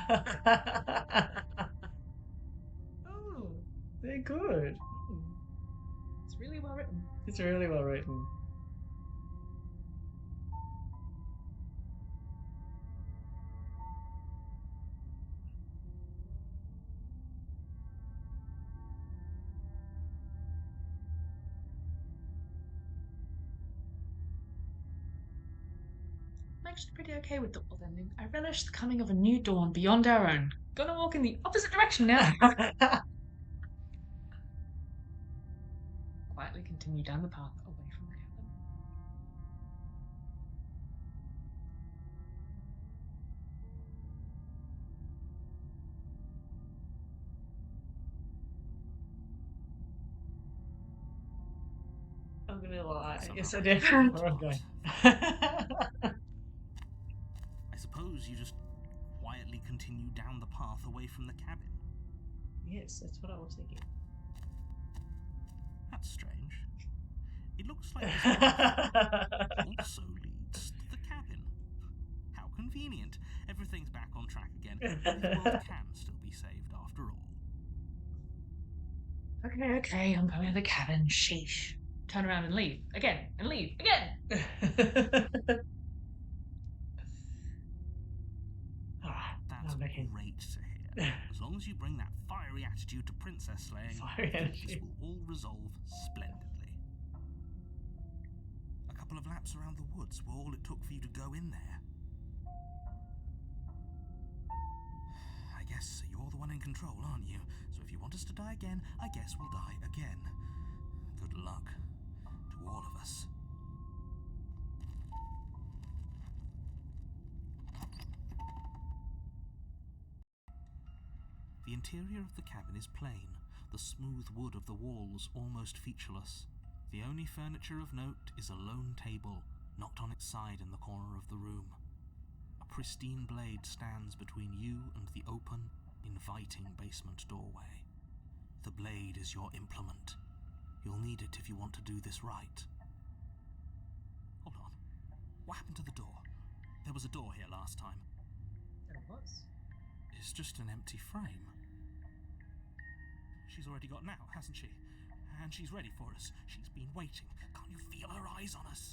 Oh, they're good. It's really well written. It's really well written. I'm actually pretty okay with the world ending. I relish the coming of a new dawn beyond our own. Gonna walk in the opposite direction now. Quietly continue down the path away from the cabin. I'm gonna lie. Somehow Yes, I I definitely. can't Okay. I suppose you just quietly continue down the path away from the cabin. Yes, that's what I was thinking. That's strange. It looks like this path also leads to the cabin. How convenient. Everything's back on track again. Maybe the world can still be saved after all. Okay, I'm going to the cabin. Sheesh. Turn around and leave. Again. And leave. Again. That's great to hear. As long as you bring that fiery attitude to princess slaying, this will all resolve splendidly. A couple of laps around the woods were all it took for you to go in there. I guess you're the one in control, aren't you? So if you want us to die again, I guess we'll die again. Good luck to all of us. The interior of the cabin is plain, the smooth wood of the walls almost featureless. The only furniture of note is a lone table, knocked on its side in the corner of the room. A pristine blade stands between you and the open, inviting basement doorway. The blade is your implement. You'll need it if you want to do this right. Hold on. What happened to the door? There was a door here last time. There was. It's just an empty frame. She's already gotten out, hasn't she? And she's ready for us. She's been waiting. Can't you feel her eyes on us?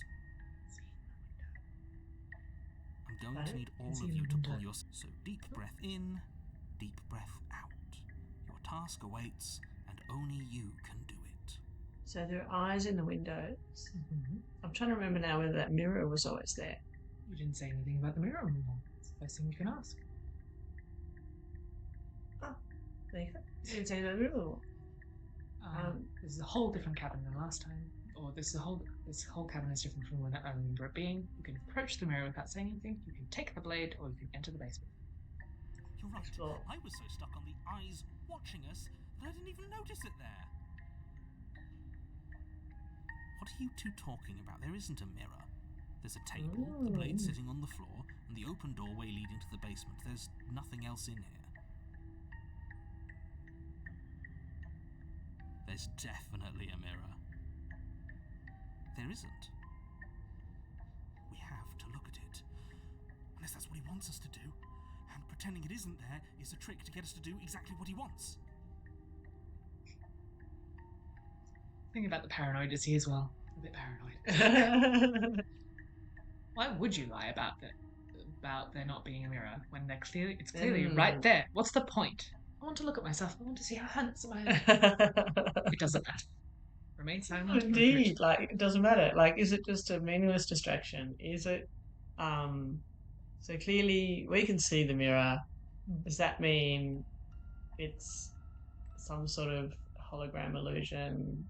I'm going to need all of you to pull your... So deep breath in, deep breath out. Your task awaits, and only you can do it. So there are eyes in the windows. Mm-hmm. I'm trying to remember now whether that mirror was always there. You didn't say anything about the mirror anymore. It's the first thing you can ask. Oh, there you go. You didn't say that mirror. This is a whole different cabin than last time. Or this whole cabin is different from when I remember it being. You can approach the mirror without saying anything. You can take the blade, or you can enter the basement. You're right. I was so stuck on the eyes watching us that I didn't even notice it there. What are you two talking about? There isn't a mirror. There's a table, the blade sitting on the floor, and the open doorway leading to the basement. There's nothing else in here. There's definitely a mirror. There isn't. We have to look at it. Unless that's what he wants us to do. And pretending it isn't there is a trick to get us to do exactly what he wants. Think about the paranoid is he as well. A bit paranoid. Why would you lie about there not being a mirror when it's clearly right there? What's the point? I want to look at myself. I want to see how handsome I am. It doesn't matter. Remain silent. Indeed, like it doesn't matter. Like, is it just a meaningless distraction? Is it? So clearly we can see the mirror. Does that mean it's some sort of hologram illusion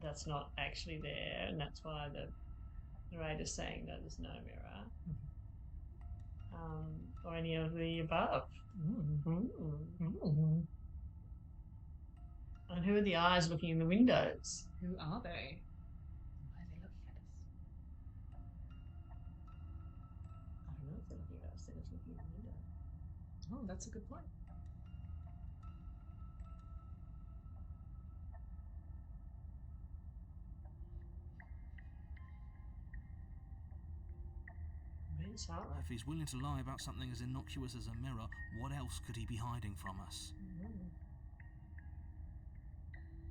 that's not actually there, and that's why the narrator's saying that there's no mirror, or any of the above? And who are the eyes looking in the windows? Who are they? Why are they looking at us? I don't know if they're looking at us. They're just looking in the window. Oh, that's a good point. If he's willing to lie about something as innocuous as a mirror, what else could he be hiding from us?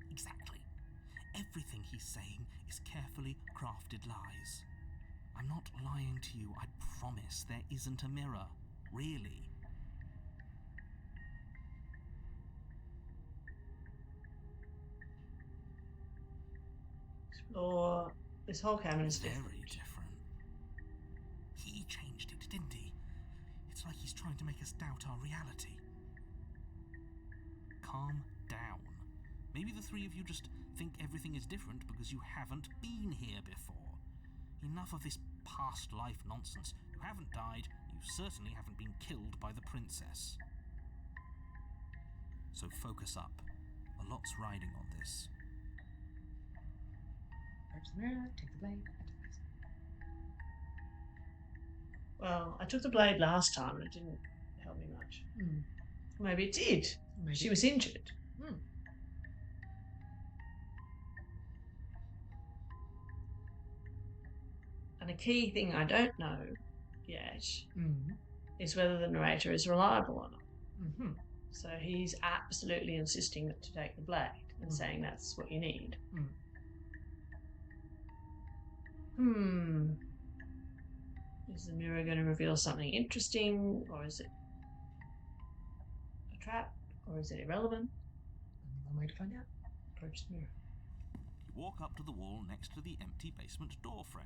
Exactly. Everything he's saying is carefully crafted lies. I'm not lying to you, I promise. There isn't a mirror. Really. Or this whole cabin is very different. different. make us doubt our reality. Calm down. Maybe the three of you just think everything is different because you haven't been here before. Enough of this past life nonsense. You haven't died, you certainly haven't been killed by the princess. So focus up. A lot's riding on this. Approach the mirror, take the blade, Well, I took the blade last time and it didn't help me much. Maybe it did. Maybe. She was injured. And a key thing I don't know yet is whether the narrator is reliable or not. So he's absolutely insisting to take the blade and saying that's what you need. Is the mirror going to reveal something interesting, or is it a trap, or is it irrelevant? Only one way to find out. Approach the mirror. You walk up to the wall next to the empty basement door frame.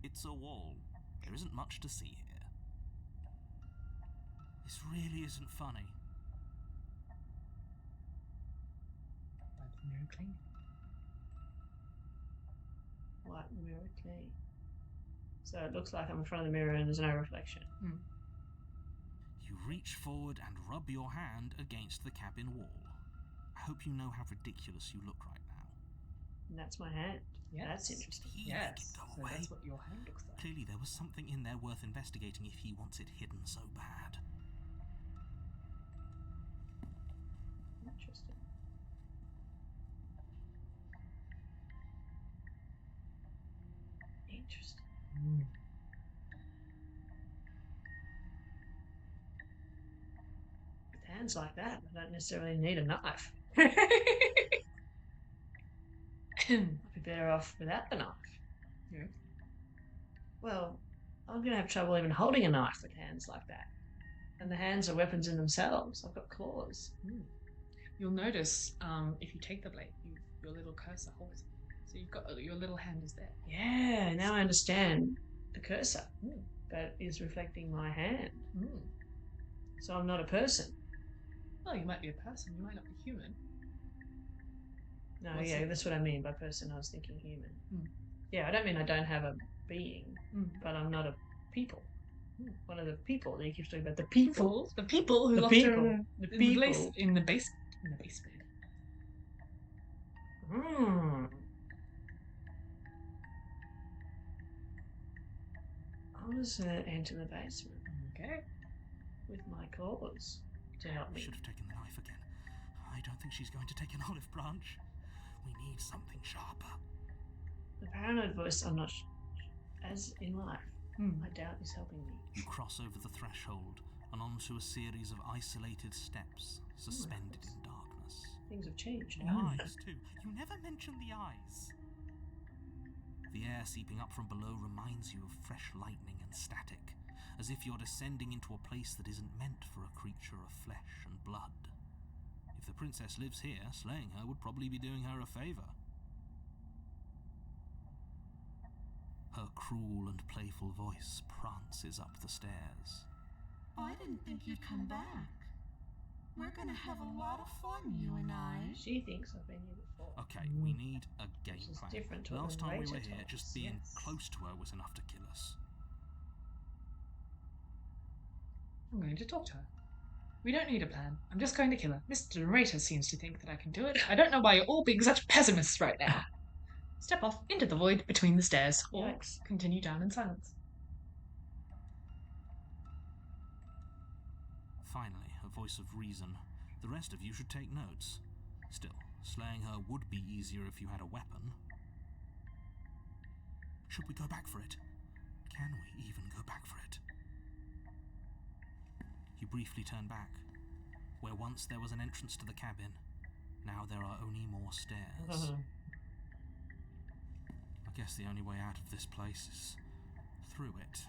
It's a wall. There isn't much to see here. This really isn't funny. Wipe the mirror clean. Wipe the mirror clean. So it looks like I'm in front of the mirror and there's no reflection. You reach forward and rub your hand against the cabin wall. I hope you know how ridiculous you look right now. And that's my hand. Yes. That's interesting. Make it go So away. that's what your hand looks like. Clearly there was something in there worth investigating if he wants it hidden so bad. Interesting. Interesting. With hands like that, I don't necessarily need a knife. I'd be better off without the knife. Yeah. Well, I'm going to have trouble even holding a knife with hands like that. And the hands are weapons in themselves. I've got claws. You'll notice if you take the blade, your little cursor holds it. So you've got your little hand is there. Yeah, now I understand the cursor. That is reflecting my hand. So I'm not a person. Well, you might be a person, you might not be human. No, What's yeah, it? that's what I mean by person. I was thinking human. Yeah, I don't mean I don't have a being, but I'm not a people. One of the people that you keep talking about. The people. The people who The locked people. her The in people. in the basement. I was going to enter the basement Okay. with my claws to help We me. should have taken the knife again. I don't think she's going to take an olive branch. We need something sharper. The paranoid voice I'm not as in life. I doubt is helping me. You cross over the threshold and onto a series of isolated steps, suspended in darkness. Things have changed. The eyes, too. You never mentioned the eyes. The air seeping up from below reminds you of fresh lightning and static, as if you're descending into a place that isn't meant for a creature of flesh and blood. If the princess lives here, slaying her would probably be doing her a favour. Her cruel and playful voice prances up the stairs. I didn't think you'd come back. We're gonna have a lot of fun, you and I. She thinks I've been here before. Okay, we need a game Which is plan. different to what Last the time we narrator were here, told just us, being yes. close to her was enough to kill us. I'm going to talk to her. We don't need a plan. I'm just going to kill her. Mr. Narrator seems to think that I can do it. I don't know why you're all being such pessimists right now. Step off into the void between the stairs, or Yikes. continue down in silence. Finally, a voice of reason. The rest of you should take notes. Still, slaying her would be easier if you had a weapon. Should we go back for it? Can we even go back for it? You briefly turn back. Where once there was an entrance to the cabin, now there are only more stairs. I guess the only way out of this place is through it.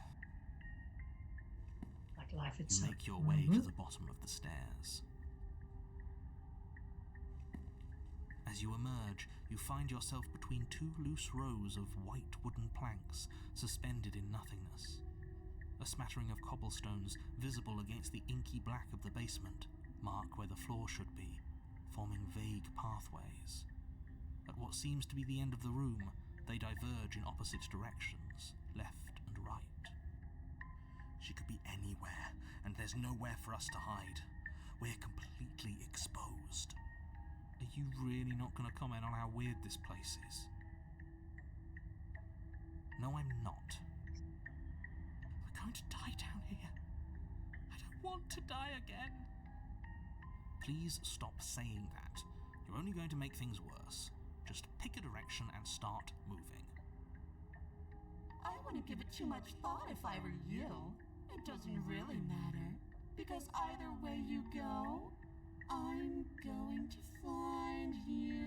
Like life You itself. make your way to the bottom of the stairs. As you emerge, you find yourself between two loose rows of white wooden planks suspended in nothingness. A smattering of cobblestones visible against the inky black of the basement mark where the floor should be, forming vague pathways. At what seems to be the end of the room, they diverge in opposite directions, left and right. She could be anywhere, and there's nowhere for us to hide. We're completely exposed. Are you really not going to comment on how weird this place is? No, I'm not. We're going to die down here. I don't want to die again. Please stop saying that. You're only going to make things worse. Just pick a direction and start moving. I wouldn't give it too much thought if I were you. It doesn't really matter, because either way you go, I'm going to find you.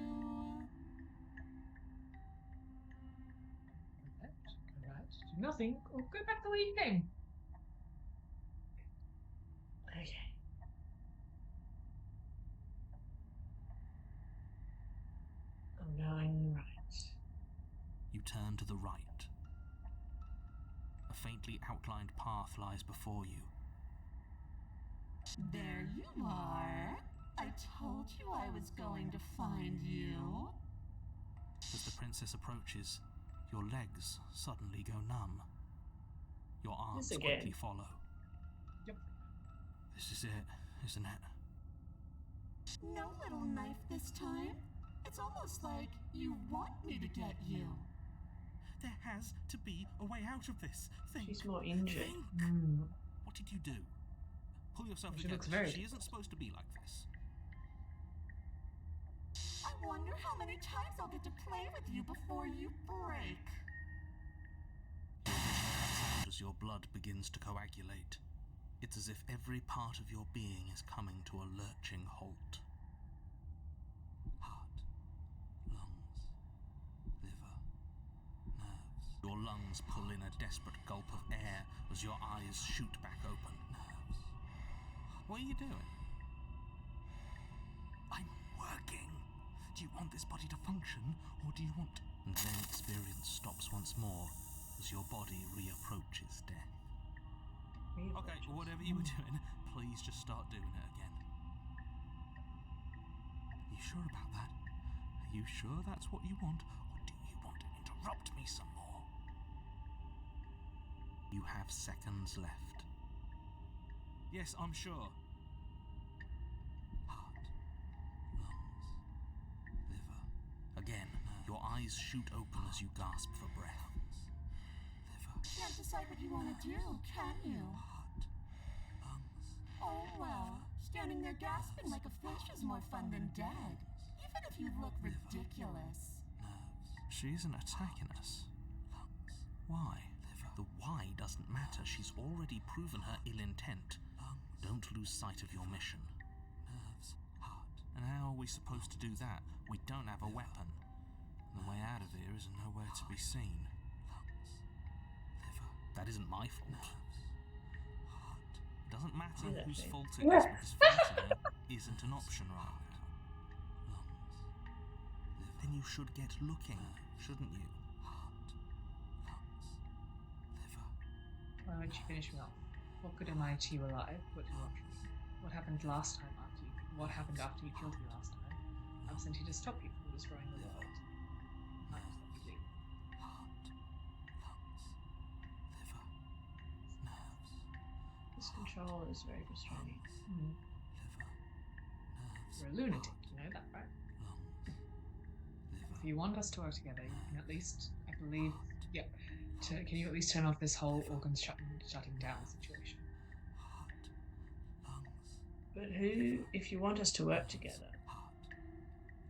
Go right, do nothing, or go back the way you came. Okay. I'm going right. You turn to the right. A faintly outlined path lies before you. There you are. I told you I was going to find you. As the princess approaches, your legs suddenly go numb. Your arms This again. quickly follow. Yep. This is it, isn't it? No little knife this time. It's almost like you want me to get you. There has to be a way out of this. Think. She's more injured. Think. What did you do? Pull yourself She together. looks very She isn't supposed to be like this. I wonder how many times I'll get to play with you before you break. As your blood begins to coagulate, it's as if every part of your being is coming to a lurching halt. Heart, lungs, liver, nerves. Your lungs pull in a desperate gulp of air as your eyes shoot back open. Nerves. What are you doing? I'm working. Do you want this body to function, or do you want... And then experience stops once more as your body reapproaches death. Okay, whatever you were doing, please just start doing it again. Are you sure about that? Are you sure that's what you want, or do you want to interrupt me some more? You have seconds left. Yes, I'm sure. Heart, lungs, liver. Again, your eyes shoot open as you gasp for breath. Liver. Can't decide what you want to do, can you? Heart, lungs. Oh well, standing there gasping like a fish is more fun than dead. Even if you look ridiculous. Nerves. She isn't attacking us. Lungs. Why? Liver. The why doesn't matter. She's already proven her ill intent. Lungs. Don't lose sight of your mission. Nerves. Heart. And how are we supposed to do that? We don't have a weapon. The way out of here is nowhere to be seen. Lungs. Liver. That isn't my fault. Nerves. Heart. It doesn't matter Yeah, whose okay. fault it is because fighting isn't an option right now. Lungs. Liver. Then you should get looking, shouldn't you? Heart. Lungs. Liver. Why won't you finish me off? What good am I to you alive? What happened last time after you? What happened after you killed me last time? I'm sent here to stop you from destroying the world. How does that do? Heart. Lungs. Liver. Nerves. This control is very frustrating. Liver. Nerves. You're a lunatic, you know that, right? Lungs. Liver. If you want us to work together, you can at least, I believe, can you at least turn off this whole organs shutting down situation? Heart. Lungs. But who, if you want us to work together, Heart.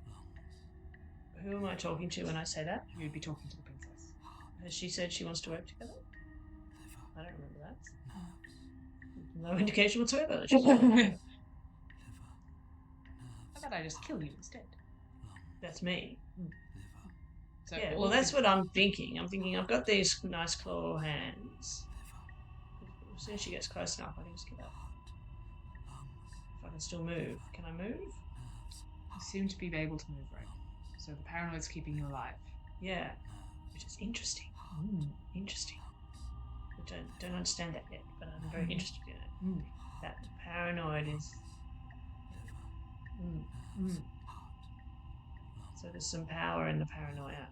Lungs. who am I talking to when I say that? You'd be talking to the princess. Has she said she wants to work together? Liver. I don't remember that. Nerves. No indication whatsoever that she's How Liver. Nerves. about I just kill you instead? Lungs. That's me. Liver. So Yeah, all well, that's the- what I'm thinking. I'm thinking I've got these nice claw hands. Liver. As soon as she gets close enough, I can just get up. Heart. Lungs. If I can still move. Can I move? Nerves. You seem to be able to move, right? So the paranoid's keeping you alive. Yeah, Nerves. which is interesting. Mm. Interesting. The don't understand that yet, but I'm very interested in it. That paranoid is. So there's some power in the paranoia.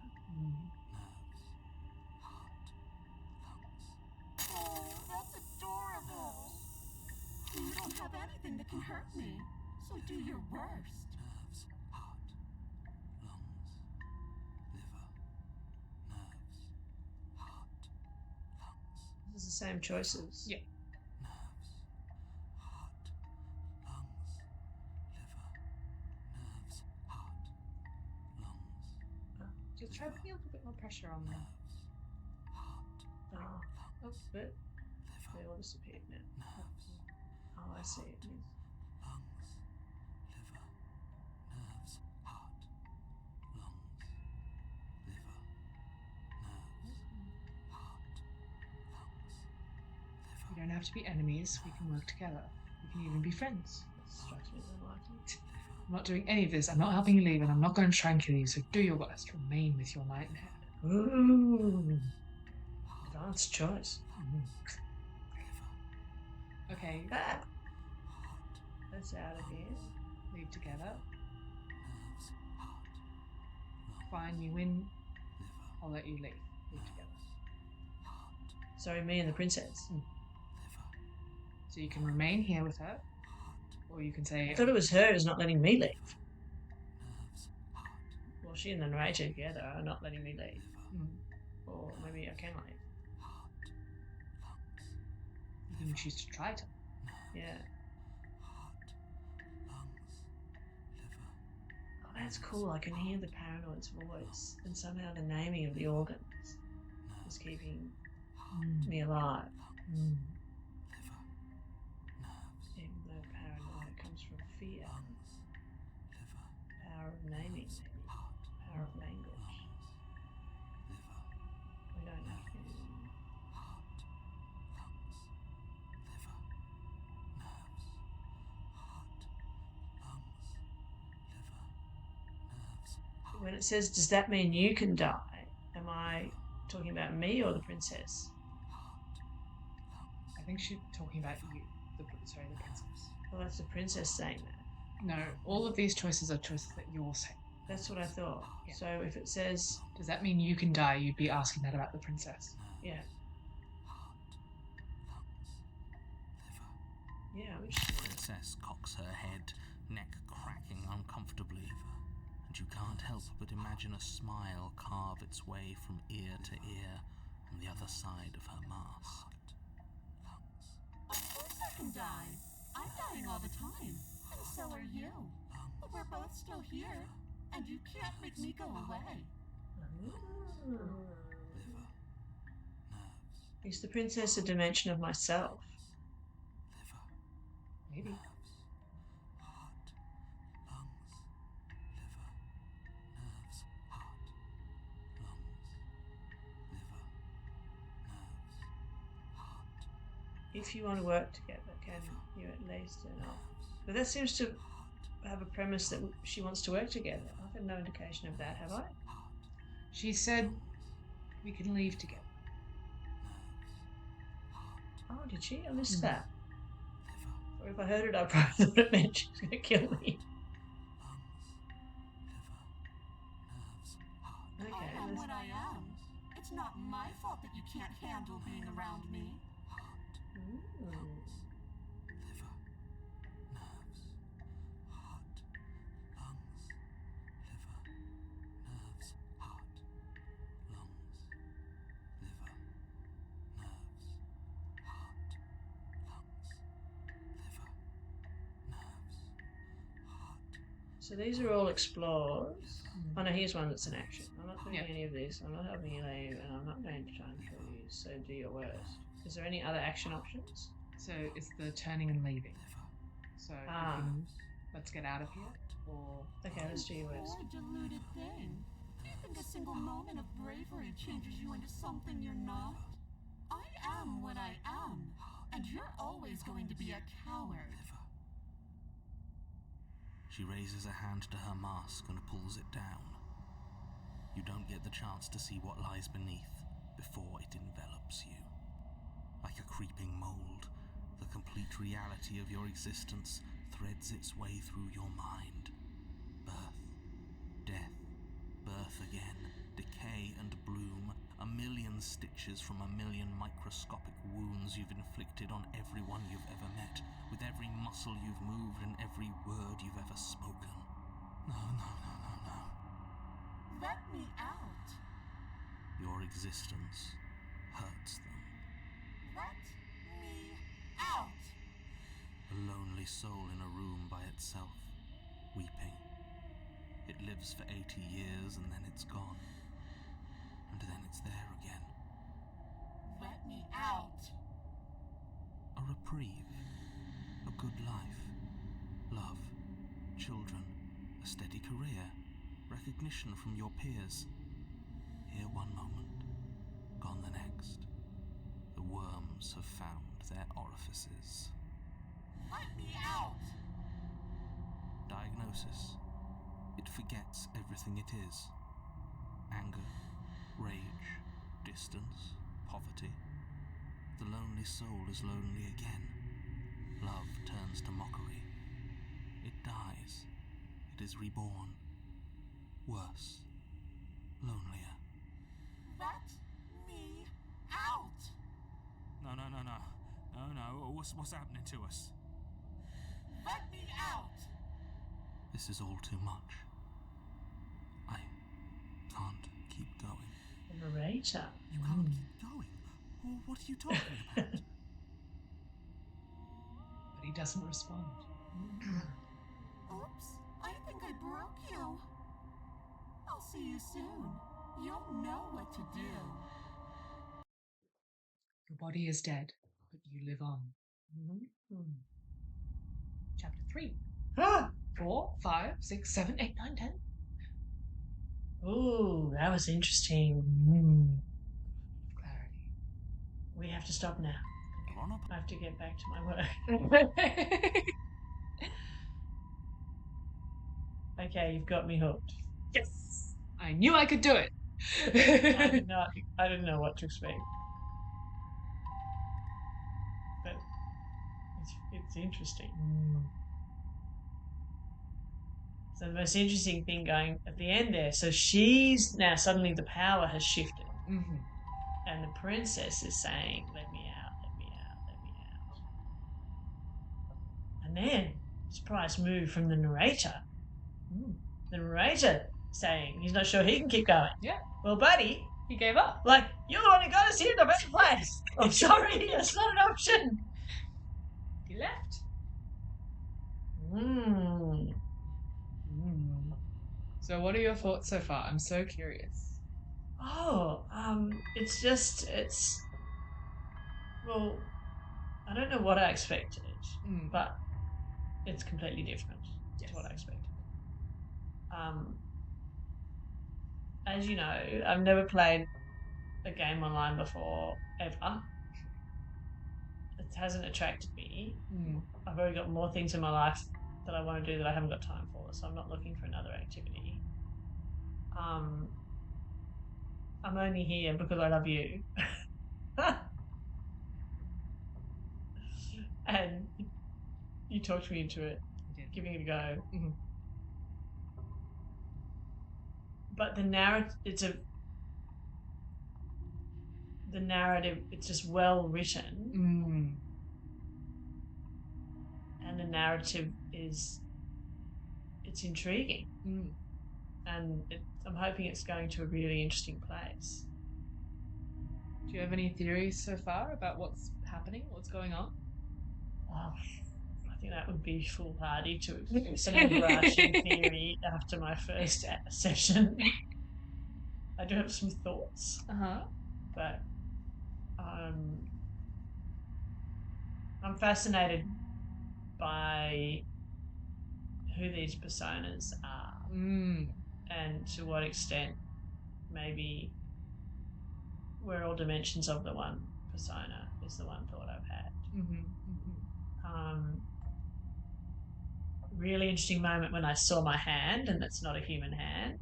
Oh, that's adorable. You don't have anything that can hurt me, so do your worst. Nerves, heart, lungs, liver, nerves, heart, lungs. This is the same choices. Yeah. Nerves, heart, lungs, liver, nerves, heart, lungs. Just try putting a little bit more pressure on them. Heart, Oh, but liver, they all disappeared now. nerves, Oh, I see it. Yes. lungs, liver, nerves, heart, lungs, liver, nerves, heart, lungs, liver. We don't have to be enemies. We can work together. We can even be friends. This strikes me as unlikely. I'm not doing any of this. I'm not helping you leave, and I'm not going to try and kill you. So do your best. Remain with your nightmare. Ooh. Advanced choice. Okay, Ah. That's out of here. leave together. Fine, you win. I'll let you leave. Leave together. Sorry, me and the princess. So you can remain here with her, or you can say, I thought it was her who's not letting me leave. Well, she and the narrator together are not letting me leave. Or maybe I can leave. you can choose to try to. Yeah. Oh, that's cool. I can hear the paranoid's voice, and somehow the naming of the organs is keeping me alive. Even though paranoia comes from fear. Power of naming, maybe. Power of language. We don't have to. When it says, does that mean you can die? Am I talking about me or the princess? I think she's talking about you. The princess. Well, that's the princess saying that. No, all of these choices are choices that you're saying. That's what I thought. Yeah. So if it says, Does that mean you can die? You'd be asking that about the princess. yeah. Yeah, I'm interested. The princess cocks her head, neck cracking uncomfortably, and you can't help but imagine a smile carve its way from ear to ear on the other side of her mask. Of course I can die. I'm dying all the time, and so are you. But we're both still here, and you can't make me go away. Is the princess a dimension of myself? Maybe. If you want to work together, can you at least enough? But that seems to have a premise that she wants to work together. I've had no indication of that, have I? She said we can leave together. Oh, did she? I missed that. Or if I heard it, I probably thought it meant she was going to kill me. Okay, I am what I am. It's not my fault that you can't handle being around me. So these are all explores. Oh no, here's one that's an action. I'm not doing any of this. I'm not helping you leave, and I'm not going to try and kill you. So do your worst. Is there any other action options? So it's the turning and leaving. So you can, let's get out of here. Or Okay, let's do your worst. Poor deluded thing. Do you think a single moment of bravery changes you into something you're not? I am what I am, and you're always going to be a coward. She raises a hand to her mask and pulls it down. You don't get the chance to see what lies beneath before it envelops you. Like a creeping mold, the complete reality of your existence threads its way through your mind. Birth, death, birth again, decay and bloom, a million stitches from a million microscopic wounds you've inflicted on everyone you've ever met, with every muscle you've moved and every word you've ever spoken. No. Let me out. Your existence hurts them. Let me out. A lonely soul in a room by itself, weeping. It lives for 80 years and then it's gone. And then it's there again. Let me out. A reprieve. A good life. Love. Children. A steady career. Recognition from your peers. Here one moment, gone the next. The worms have found their orifices. Let me out. Diagnosis. It forgets everything it is. Anger, rage, distance, poverty. The lonely soul is lonely again. Love turns to mockery. It dies. It is reborn. Worse. Lonelier. Let me out. No. What's happening to us? Let me out. This is all too much. I can't keep going. Narrator. You can't keep going? What are you talking about? But he doesn't respond. Oops, I think I broke you. I'll see you soon. You'll know what to do. Your body is dead, but you live on. Chapter 3. 4, 5, 6, 7, 8, 9, 10. Ooh, that was interesting. Clarity. We have to stop now. You're on I have to get back to my work. Okay, you've got me hooked. Yes! I knew I could do it. I didn't know what to expect. But it's interesting. So the most interesting thing going at the end there, so she's now suddenly the power has shifted. And the princess is saying, let me out, let me out, let me out. And then, surprise move from the narrator. The narrator saying he's not sure he can keep going. Yeah. Well, buddy, He gave up. like, you're the one who got us here in the first place. I'm sorry, that's not an option. He left. So what are your thoughts so far? I'm so curious. Well, I don't know what I expected, Mm. but it's completely different Yes. to what I expected. As you know, I've never played a game online before, ever. It hasn't attracted me. I've already got more things in my life that I want to do that I haven't got time for, so I'm not looking for another activity. I'm only here because I love you. And you talked me into it, giving it a go. But the narrative, it's just well written. And the narrative it's intriguing. And I'm hoping it's going to a really interesting place. Do you have any theories so far about what's happening, what's going on? Oh, I think that would be foolhardy to express an overarching theory after my first session. I do have some thoughts, but I'm fascinated by who these personas are and to what extent maybe we're all dimensions of the one persona is the one thought I've had. Really interesting moment when I saw my hand, and it's not a human hand.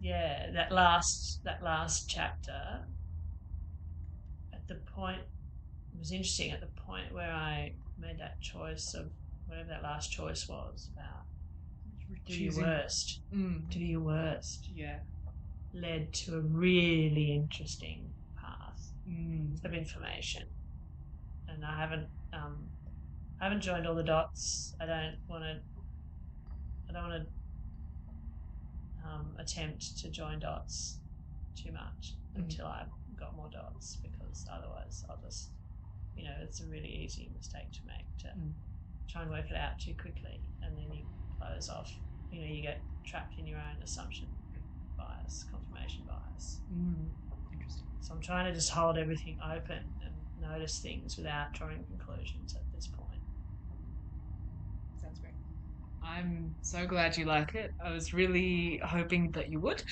yeah, that last chapter, at the point, it was interesting at the point where I made that choice of whatever that last choice was about do your worst. Do your worst. Yeah. Led to a really interesting path of information. And I haven't joined all the dots. I don't want to attempt to join dots too much until I've got more dots, because otherwise I'll just, it's a really easy mistake to make, to try and work it out too quickly, and then you close off. You get trapped in your own assumption bias, confirmation bias. Interesting. So I'm trying to just hold everything open and notice things without drawing conclusions at this point. Sounds great. I'm so glad you like it. I was really hoping that you would.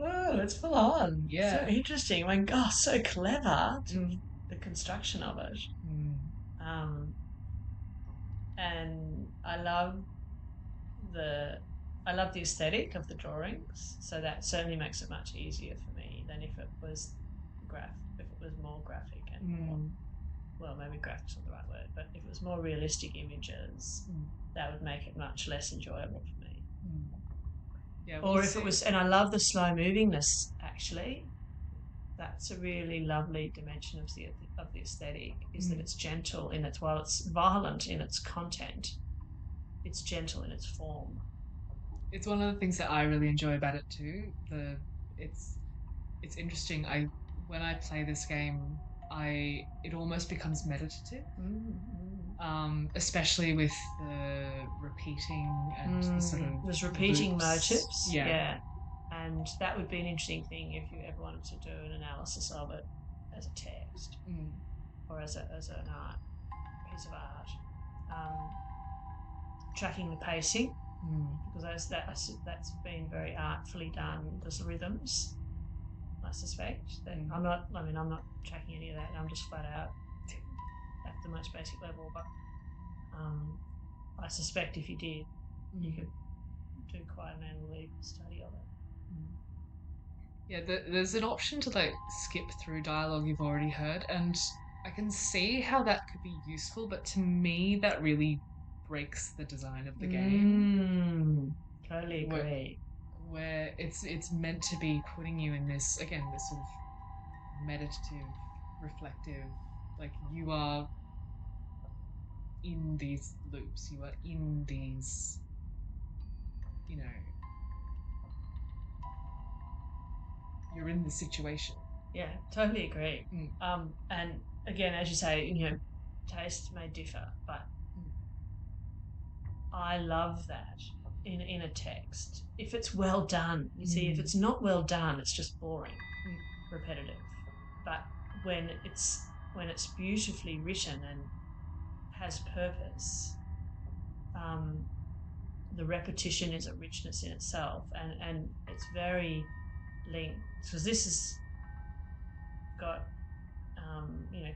Oh, it's full on. Yeah. So interesting. My gosh, so clever. The construction of it. And I love the aesthetic of the drawings. So that certainly makes it much easier for me than if it was more graphic and more, well, maybe graphic's not the right word, but if it was more realistic images, that would make it much less enjoyable for me. Yeah, or if it was, and I love the slow movingness, actually. That's a really lovely dimension of the aesthetic, is that it's gentle in its, while it's violent in its content, it's gentle in its form. It's one of the things that I really enjoy about it too. It's interesting. When I play this game, it almost becomes meditative. Especially with the repeating and the sort of there's repeating loops. motifs. Yeah. And that would be an interesting thing if you ever wanted to do an analysis of it as a text or as an art piece of art. Tracking the pacing, because that's been very artfully done. There's rhythms, I suspect. I'm not tracking any of that. I'm just flat out at the most basic level. But I suspect if you did, you could do quite an analytical study of it. Yeah, there's an option to skip through dialogue you've already heard, and I can see how that could be useful, but to me that really breaks the design of the game. Totally agree. Where it's meant to be putting you in this sort of meditative, reflective, you are in these loops, you are in these, you're in the situation. Yeah, totally agree. And again, as you say, taste may differ, but I love that in a text. If it's well done, you see, if it's not well done, it's just boring, repetitive. But when it's beautifully written and has purpose, the repetition is a richness in itself, and it's very linked, because this has got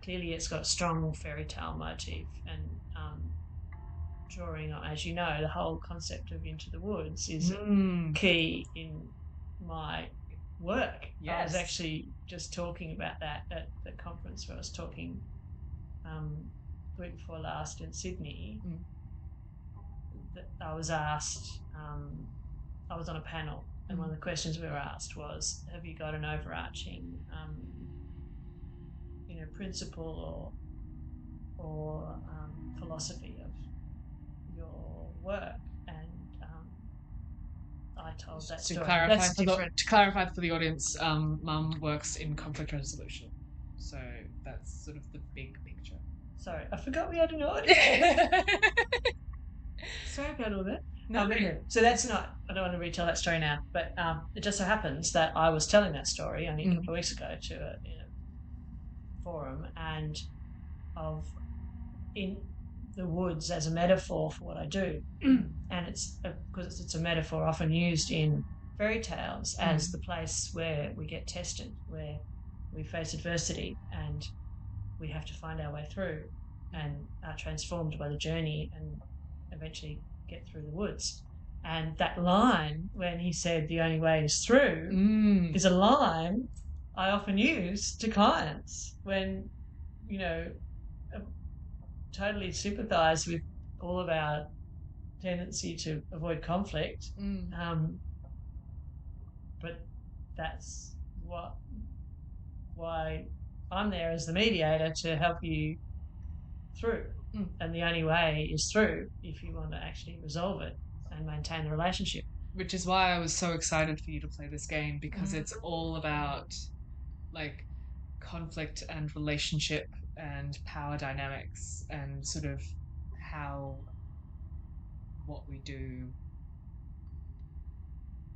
clearly it's got a strong fairy tale motif, and drawing on, as you know, the whole concept of Into the Woods is key in my work. Yes. I was actually just talking about that at the conference where I was talking the week before last in Sydney. I was asked, I was on a panel, and one of the questions we were asked was, have you got an overarching principle or philosophy of your work? And I told that story. To clarify for the audience, Mum works in conflict resolution, so that's sort of the big picture. Sorry, I forgot we had an audience. Sorry about all that. No. So that's not, I don't want to retell that story now, but it just so happens that I was telling that story only a couple of weeks ago to a forum, and of in the woods as a metaphor for what I do. And it's because it's a metaphor often used in fairy tales as the place where we get tested, where we face adversity and we have to find our way through and are transformed by the journey and eventually get through the woods. And that line, when he said the only way is through, is a line I often use to clients when, you know, totally sympathise with all of our tendency to avoid conflict. But that's why I'm there as the mediator to help you through. And the only way is through if you want to actually resolve it and maintain the relationship. Which is why I was so excited for you to play this game, because it's all about like conflict and relationship and power dynamics and sort of how what we do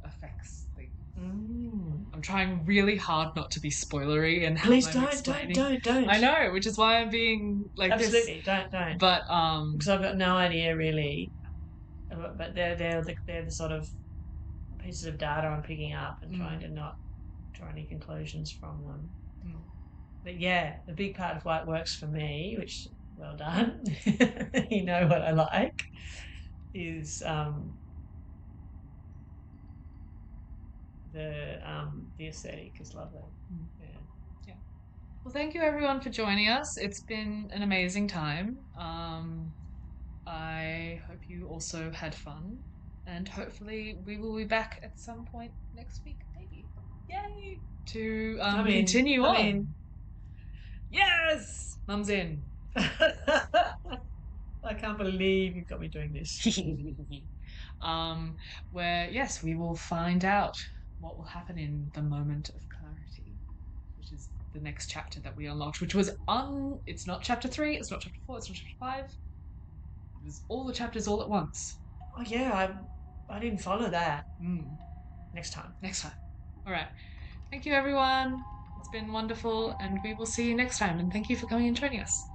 affects things. I'm trying really hard not to be spoilery and how please I'm don't. I know, which is why I'm being like absolutely this. don't. But because I've got no idea really. But they're the sort of pieces of data I'm picking up and trying to not draw any conclusions from them. But yeah, the big part of why it works for me, which well done, you know what I like, is the aesthetic is lovely. Yeah. Well, thank you everyone for joining us. It's been an amazing time. I hope you also had fun, and hopefully we will be back at some point next week, maybe. Yay! To continue on. Yes! Mum's in. I can't believe you've got me doing this. Where, yes, we will find out what will happen in the moment of clarity, which is the next chapter that we unlocked, which was it's not chapter 3, it's not chapter 4, it's not chapter 5. It was all the chapters all at once. Oh yeah, I didn't follow that. Next time. All right. Thank you, everyone. It's been wonderful, and we will see you next time. And thank you for coming and joining us.